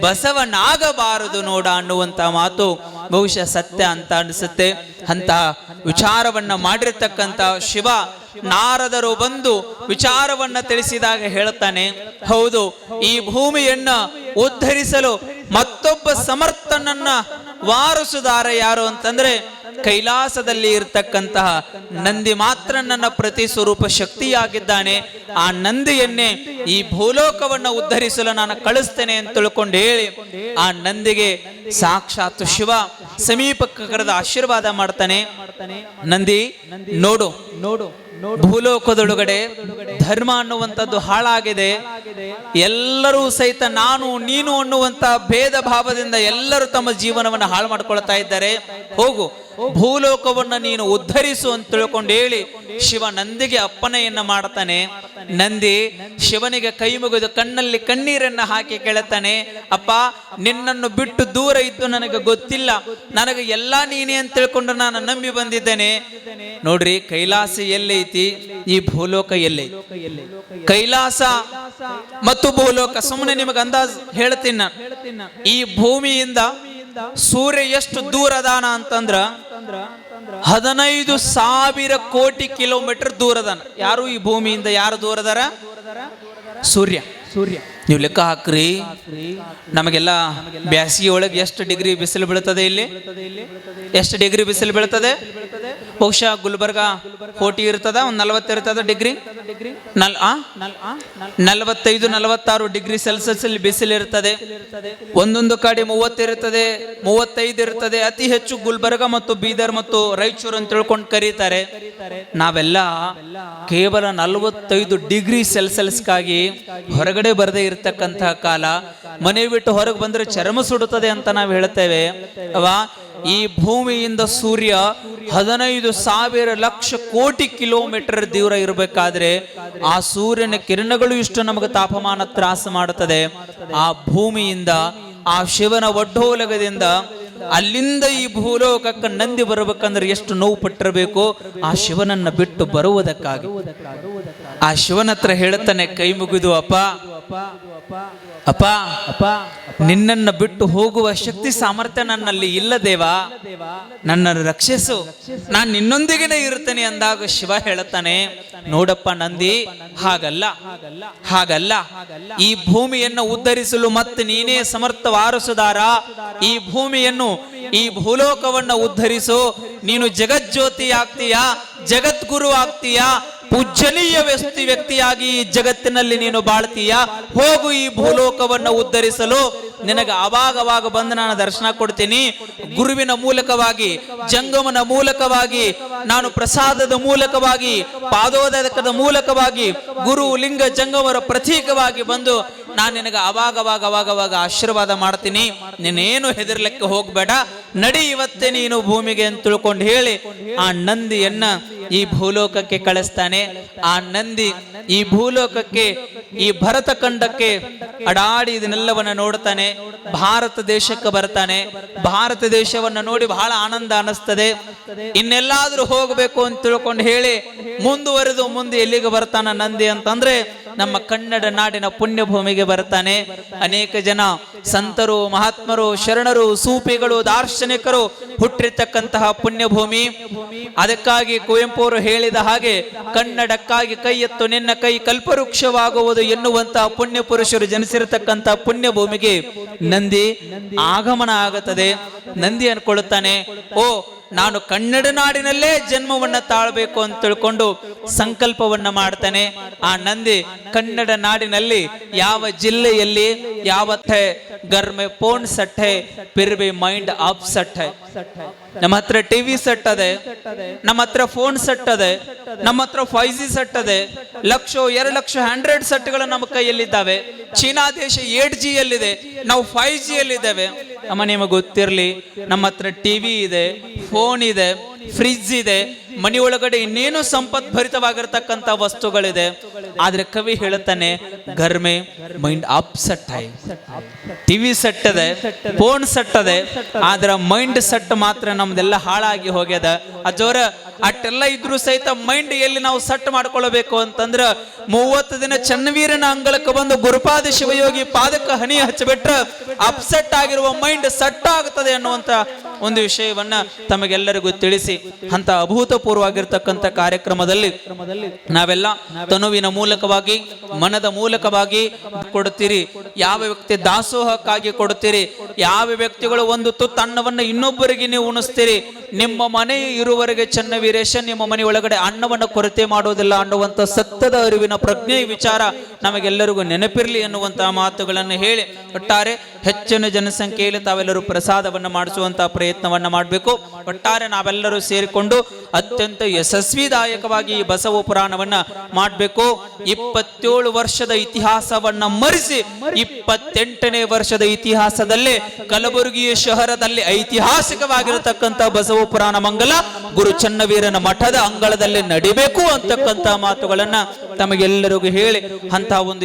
[SPEAKER 1] ಬಸವನಾಗಬಾರದು ನೋಡ ಅನ್ನುವಂತ ಮಾತು ಬಹುಶಃ ಸತ್ಯ ಅಂತ ಅನಿಸುತ್ತೆ. ಅಂತ ವಿಚಾರವನ್ನ ಮಾಡಿರ್ತಕ್ಕಂಥ ಶಿವ ನಾರದರು ಬಂದು ವಿಚಾರವನ್ನ ತಿಳಿಸಿದಾಗ ಹೇಳ್ತಾನೆ, ಹೌದು, ಈ ಭೂಮಿಯನ್ನ ಉದ್ಧರಿಸಲು ಮತ್ತೊಬ್ಬ ಸಮರ್ಥನನ್ನ ವಾರಸುದಾರ ಯಾರು ಅಂತಂದ್ರೆ ಕೈಲಾಸದಲ್ಲಿ ಇರ್ತಕ್ಕಂತಹ ನಂದಿ ಮಾತ್ರ ನನ್ನ ಪ್ರತಿ ಸ್ವರೂಪ ಶಕ್ತಿಯಾಗಿದ್ದಾನೆ. ಆ ನಂದಿಯನ್ನೇ ಈ ಭೂಲೋಕವನ್ನ ಉದ್ಧರಿಸಲು ನಾನು ಕಳಿಸ್ತೇನೆ ಅಂತ ತಿಳ್ಕೊಂಡು ಹೇಳಿ ಆ ನಂದಿಗೆ ಸಾಕ್ಷಾತ್ ಶಿವ ಸಮೀಪಕ್ಕೆ ಕರೆದ ಆಶೀರ್ವಾದ ಮಾಡ್ತಾನೆ. ನಂದಿ ನೋಡು, ಭೂಲೋಕದೊಳಗಡೆ ಧರ್ಮ ಅನ್ನುವಂಥದ್ದು ಹಾಳಾಗಿದೆ. ಎಲ್ಲರೂ ಸಹಿತ ನಾನು ನೀನು ಅನ್ನುವಂತ ಭೇದ ಭಾವದಿಂದ ಎಲ್ಲರೂ ತಮ್ಮ ಜೀವನವನ್ನು ಹಾಳು ಮಾಡ್ಕೊಳ್ತಾ ಇದ್ದಾರೆ. ಹೋಗು, ಭೂಲೋಕವನ್ನ ನೀನು ಉದ್ಧರಿಸು ಅಂತ ತಿಳ್ಕೊಂಡು ಹೇಳಿ ಶಿವ ನಂದಿಗೆ ಅಪ್ಪನೆಯನ್ನ ಮಾಡ್ತಾನೆ. ನಂದಿ ಶಿವನಿಗೆ ಕೈ ಮುಗಿದು ಕಣ್ಣಲ್ಲಿ ಕಣ್ಣೀರನ್ನ ಹಾಕಿ ಕೇಳುತ್ತಾನೆ, ಅಪ್ಪ, ನಿನ್ನನ್ನು ಬಿಟ್ಟು ದೂರ ಇದ್ದು ನನಗೆ ಗೊತ್ತಿಲ್ಲ, ನನಗೆ ಎಲ್ಲಾ ನೀನೇ ಅಂತ ತಿಳ್ಕೊಂಡು ನಾನು ನಂಬಿ ಬಂದಿದ್ದೇನೆ. ನೋಡ್ರಿ, ಕೈಲಾಸ ಎಲ್ಲೈತಿ, ಈ ಭೂಲೋಕ ಎಲ್ಲೈತಿ. ಕೈಲಾಸ ಮತ್ತು ಭೂಲೋಕ ಸುಮ್ಮನೆ ನಿಮಗೆ ಅಂದಾಜ್ ಹೇಳ್ತೀನಿ. ಈ ಭೂಮಿಯಿಂದ ಸೂರ್ಯ ಎಷ್ಟು ದೂರ ಅದಾನ ಅಂತಂದ್ರ 15,000 ಕೋಟಿ ಕಿಲೋಮೀಟರ್ ದೂರ ಅದಾನ. ಯಾರು ಈ ಭೂಮಿಯಿಂದ ಯಾರು ದೂರ ಅದಾರ? ಸೂರ್ಯ. ನೀವು ಲೆಕ್ಕ ಹಾಕ್ರಿ, ನಮಗೆಲ್ಲ ಬ್ಯಾಸಿಗೆ ಒಳಗೆ ಎಷ್ಟು ಡಿಗ್ರಿ ಬಿಸಿಲು ಬೀಳ್ತದೆ? ಇಲ್ಲಿ ಎಷ್ಟು ಡಿಗ್ರಿ ಬಿಸಿಲು ಬೀಳ್ತದೆ? ಬಹುಶಃ ಗುಲ್ಬರ್ಗ 40 ಇರ್ತದ, ಒಂದು 40 ಇರ್ತದ ಡಿಗ್ರಿ, 45-46 ಡಿಗ್ರಿ ಸೆಲ್ಸಿಯಸ್ ಅಲ್ಲಿ ಬಿಸಿಲು ಇರ್ತದೆ. ಒಂದೊಂದು ಕಡೆ 30 ಇರ್ತದೆ, 35 ಇರ್ತದೆ. ಅತಿ ಹೆಚ್ಚು ಗುಲ್ಬರ್ಗ ಮತ್ತು ಬೀದರ್ ಮತ್ತು ರಾಯಚೂರು ಅಂತ ತಿಳ್ಕೊಂಡು ಕರೀತಾರೆ. ನಾವೆಲ್ಲ ಕೇವಲ 45 ಡಿಗ್ರಿ ಸೆಲ್ಸಿಯಸ್ಗಾಗಿ ಹೊರಗಡೆ ಬರದೇ ಇರತಕ್ಕಂತಹ ಕಾಲ. ಮನೆ ಬಿಟ್ಟು ಹೊರಗೆ ಬಂದ್ರೆ ಚರ್ಮ ಸುಡುತ್ತದೆ ಅಂತ ನಾವು ಹೇಳ್ತೇವೆ. ಅವಾ ಈ ಭೂಮಿಯಿಂದ ಸೂರ್ಯ 15,000 ಲಕ್ಷ ಕೋಟಿ ಕಿಲೋಮೀಟರ್ ದೂರ ಇರಬೇಕಾದ್ರೆ ಆ ಸೂರ್ಯನ ಕಿರಣಗಳು ಇಷ್ಟು ನಮಗೆ ತಾಪಮಾನ ತ್ರಾಸ ಮಾಡುತ್ತದೆ. ಆ ಭೂಮಿಯಿಂದ, ಆ ಶಿವನ ಒಡ್ಡೋಲಗದಿಂದ ಅಲ್ಲಿಂದ ಈ ಭೂಲೋಕಕ್ಕೆ ನಂದಿ ಬರಬೇಕಂದ್ರೆ ಎಷ್ಟು ನೋವು ಪಟ್ಟಿರಬೇಕು ಆ ಶಿವನನ್ನ ಬಿಟ್ಟು ಬರುವುದಕ್ಕಾಗಿ. ಆ ಶಿವನ ಹತ್ರ ಹೇಳುತ್ತಾನೆ ಕೈ ಮುಗಿದು, ಅಪ್ಪ ಅಪ್ಪ ನಿನ್ನನ್ನು ಬಿಟ್ಟು ಹೋಗುವ ಶಕ್ತಿ ಸಾಮರ್ಥ್ಯ ನನ್ನಲ್ಲಿ ಇಲ್ಲ ದೇವಾ, ನನ್ನನ್ನು ರಕ್ಷಿಸು, ನಾನು ನಿನ್ನೊಂದಿಗೆನೇ ಇರ್ತೇನೆ ಅಂದಾಗ ಶಿವ ಹೇಳುತ್ತಾನೆ, ನೋಡಪ್ಪ ನಂದಿ, ಹಾಗಲ್ಲ ಹಾಗಲ್ಲ, ಈ ಭೂಮಿಯನ್ನು ಉದ್ಧರಿಸಲು ಮತ್ತೆ ನೀನೇ ಸಮರ್ಥ ವಾರಸುದಾರ. ಈ ಭೂಮಿಯನ್ನು, ಈ ಭೂಲೋಕವನ್ನು ಉದ್ಧರಿಸು. ನೀನು ಜಗಜ್ಯೋತಿ ಆಗ್ತೀಯಾ, ಜಗದ್ಗುರು ಆಗ್ತೀಯಾ, ಪೂಜ್ಯನೀಯ ವ್ಯಕ್ತಿಯಾಗಿ ಈ ಜಗತ್ತಿನಲ್ಲಿ ನೀನು ಬಾಳ್ತೀಯ. ಹೋಗು ಈ ಭೂಲೋಕವನ್ನು ಉದ್ಧರಿಸಲು. ನಿನಗೆ ಅವಾಗ ಬಂದು ನಾನು ದರ್ಶನ ಕೊಡ್ತೀನಿ. ಗುರುವಿನ ಮೂಲಕವಾಗಿ, ಜಂಗಮನ ಮೂಲಕವಾಗಿ, ನಾನು ಪ್ರಸಾದದ ಮೂಲಕವಾಗಿ, ಪಾದೋದಕದ ಮೂಲಕವಾಗಿ, ಗುರು ಲಿಂಗ ಜಂಗಮರ ಪ್ರತೀಕವಾಗಿ ಬಂದು ನಾನು ನಿನಗೆ ಅವಾಗ ಆಶೀರ್ವಾದ ಮಾಡ್ತೀನಿ. ನೀನೇನು ಹೆದರ್ಲಿಕ್ಕೆ ಹೋಗ್ಬೇಡ, ನಡಿ ಇವತ್ತೇ ನೀನು ಭೂಮಿಗೆ ಅಂತ ತಿಳ್ಕೊಂಡು ಹೇಳಿ ಆ ನಂದಿಯನ್ನ ಈ ಭೂಲೋಕಕ್ಕೆ ಕಳಿಸ್ತಾನೆ. ಆ ನಂದಿ ಈ ಭೂಲೋಕಕ್ಕೆ, ಈ ಭರತ ಖಂಡಕ್ಕೆ ಅಡಾಡಿ ಇದನ್ನೆಲ್ಲವನ್ನ ನೋಡ್ತಾನೆ. ಭಾರತ ದೇಶಕ್ಕೆ ಬರ್ತಾನೆ. ಭಾರತ ದೇಶವನ್ನ ನೋಡಿ ಬಹಳ ಆನಂದ ಅನಿಸ್ತದೆ. ಇನ್ನೆಲ್ಲಾದ್ರೂ ಹೋಗಬೇಕು ಅಂತ ತಿಳ್ಕೊಂಡು ಹೇಳಿ ಮುಂದುವರೆದು ಮುಂದೆ ಎಲ್ಲಿಗೆ ಬರ್ತಾನ ನಂದಿ ಅಂತಂದ್ರೆ ನಮ್ಮ ಕನ್ನಡ ನಾಡಿನ ಪುಣ್ಯ ಭೂಮಿಗೆ ಬರ್ತಾನೆ. ಅನೇಕ ಜನ ಸಂತರು, ಮಹಾತ್ಮರು, ಶರಣರು, ಸೂಫಿಗಳು, ದಾರ್ಶನಿಕರು ಹುಟ್ಟಿರ್ತಕ್ಕಂತಹ ಪುಣ್ಯ ಭೂಮಿ. ಅದಕ್ಕಾಗಿ ಕುವೆಂಪು ಅವರು ಹೇಳಿದ ಹಾಗೆ ಕನ್ನಡಕ್ಕಾಗಿ ಕೈ ಎತ್ತು ನಿನ್ನ ಕೈ ಕಲ್ಪವೃಕ್ಷವಾಗುವುದು ಎನ್ನುವಂತಹ ಪುಣ್ಯ ಪುರುಷರು ಜನಿಸಿರತಕ್ಕಂತಹ ಪುಣ್ಯ ಭೂಮಿಗೆ ನಂದಿ ಆಗಮನ ಆಗುತ್ತದೆ. ನಂದಿ ಅನ್ಕೊಳ್ಳುತ್ತಾನೆ, ಓ ನಾನು ಕನ್ನಡ ನಾಡಿನಲ್ಲೇ ಜನ್ಮವನ್ನ ತಾಳ್ಬೇಕು ಅಂತ ತಿಳ್ಕೊಂಡು ಸಂಕಲ್ಪವನ್ನ ಮಾಡ್ತಾನೆ. ಆ ನಂದಿ ಕನ್ನಡ ನಾಡಿನಲ್ಲಿ ಯಾವ ಜಿಲ್ಲೆಯಲ್ಲಿ ಯಾವ ಗರ್ ಮೇ ಫೋನ್ ಸೆಟ್ ಹೈ ಫಿರ್ ಭಿ ಮೈಂಡ್ ಆಫ್ ಸೆಟ್ ಹೈ. ನಮ್ಮ ಹತ್ರ ಟಿವಿ ಸೆಟ್ ಅದೆ, ನಮ್ಮ ಹತ್ರ ಫೋನ್ ಸೆಟ್ ಅದೆ, ನಮ್ಮ ಹತ್ರ 5G ಸೆಟ್ ಅದೆ, 1,00,000 2 ಲಕ್ಷ ಆಂಡ್ರಾಯ್ಡ್ ಸೆಟ್ಗಳು ನಮ್ಮ ಕೈಯಲ್ಲಿದ್ದಾವೆ. ಚೀನಾ ದೇಶ 8G ಯಲ್ಲಿದೆ, ನಾವು 5G ಯಲ್ಲಿದ್ದೇವೆ. ಅಮ್ಮ ನಿಮಗೆ ಗೊತ್ತಿರಲಿ, ನಮ್ಮ ಹತ್ರ ಟಿವಿ ಇದೆ, ಫೋನ್ ಇದೆ, ಫ್ರಿಜ್ ಇದೆ, ಮನೆ ಒಳಗಡೆ ಇನ್ನೇನು ಸಂಪತ್ ಭರಿತವಾಗಿರ್ತಕ್ಕಂಥ ವಸ್ತುಗಳಿದೆ. ಆದ್ರೆ ಕವಿ ಹೇಳುತ್ತಾನೆ ಘರ್ಮೆ ಮೈಂಡ್ ಆಫ್ ಸೆಟ್ ಹೈ. ಟಿವಿ ಸೆಟ್ ಅದೆ, ಫೋನ್ ಸೆಟ್ ಅದೆ, ಆದ್ರ ಮೈಂಡ್ ಸೆಟ್ ಮಾತ್ರ ನಮ್ದೆಲ್ಲ ಹಾಳಾಗಿ ಹೋಗ್ಯದ. ಅಜೋರ ಅಟ್ಟೆಲ್ಲ ಇದ್ರು ಸಹಿತ ಮೈಂಡ್ ಎಲ್ಲಿ ನಾವು ಸೆಟ್ ಮಾಡ್ಕೊಳ್ಬೇಕು ಅಂತಂದ್ರ 30 ದಿನ ಚನ್ನವೀರನ ಅಂಗಳಕ್ಕೆ ಬಂದು ಗುರುಪಾದ ಶಿವಯೋಗಿ ಪಾದಕ್ಕೆ ಹನಿ ಹಚ್ಚಿಬಿಟ್ರ ಅಪ್ಸೆಟ್ ಆಗಿರುವ ಮೈಂಡ್ ಸೆಟ್ ಆಗುತ್ತದೆ ಅನ್ನುವಂತ ಒಂದು ವಿಷಯವನ್ನ ತಮಗೆಲ್ಲರಿಗೂ ತಿಳಿಸಿ ಅಂತ ಅಭೂತಪೂರ್ವವಾಗಿರ್ತಕ್ಕಂಥ ಕಾರ್ಯಕ್ರಮದಲ್ಲಿ ನಾವೆಲ್ಲ ತನುವಿನ ಮೂಲಕವಾಗಿ, ಮನದ ಮೂಲಕವಾಗಿ ಕೊಡುತ್ತೀರಿ. ಯಾವ ವ್ಯಕ್ತಿ ದಾಸೋಹಕ್ಕಾಗಿ ಕೊಡುತ್ತೀರಿ, ಯಾವ ವ್ಯಕ್ತಿಗಳು ಒಂದು ತುತ್ತು ಅನ್ನವನ್ನು ಇನ್ನೊಬ್ಬರಿಗೆ ನೀವು ಉಣಿಸ್ತೀರಿ. ನಿಮ್ಮ ಮನೆ ಇರುವವರೆಗೆ ಚನ್ನವೀರೇಶ ನಿಮ್ಮ ಮನೆ ಒಳಗಡೆ ಅನ್ನವನ್ನು ಕೊರತೆ ಮಾಡುವುದಿಲ್ಲ ಅನ್ನುವಂಥ ಸತ್ಯದ ಅರಿವಿನ ಪ್ರಜ್ಞೆ ವಿಚಾರ ನಮಗೆಲ್ಲರಿಗೂ ನೆನಪಿರಲಿ ಎನ್ನುವಂತಹ ಮಾತುಗಳನ್ನು ಹೇಳಿ ಒಟ್ಟಾರೆ ಹೆಚ್ಚಿನ ಜನಸಂಖ್ಯೆಯಲ್ಲಿ ತಾವೆಲ್ಲರೂ ಪ್ರಸಾದವನ್ನು ಮಾಡಿಸುವಂತಹ ಪ್ರಯತ್ನವನ್ನ ಮಾಡಬೇಕು. ಒಟ್ಟಾರೆ ನಾವೆಲ್ಲರೂ ಸೇರಿಕೊಂಡು ಅತ್ಯಂತ ಯಶಸ್ವಿದಾಯಕವಾಗಿ ಈ ಬಸವ ಪುರಾಣವನ್ನ ಮಾಡಬೇಕು. 27 ವರ್ಷದ ಇತಿಹಾಸವನ್ನ ಮರೆಸಿ 28ನೇ ವರ್ಷದ ಇತಿಹಾಸದಲ್ಲೇ ಕಲಬುರಗಿಯ ಶಹರದಲ್ಲಿ ಐತಿಹಾಸಿಕವಾಗಿರತಕ್ಕಂಥ ಬಸವ ಪುರಾಣ ಮಂಗಲ ಗುರು ಚನ್ನವೀರನ ಮಠದ ಅಂಗಳದಲ್ಲಿ ನಡಿಬೇಕು ಅಂತಕ್ಕಂಥ ಮಾತುಗಳನ್ನ ತಮಗೆಲ್ಲರಿಗೂ ಹೇಳಿ ಅಂತ ಒಂದು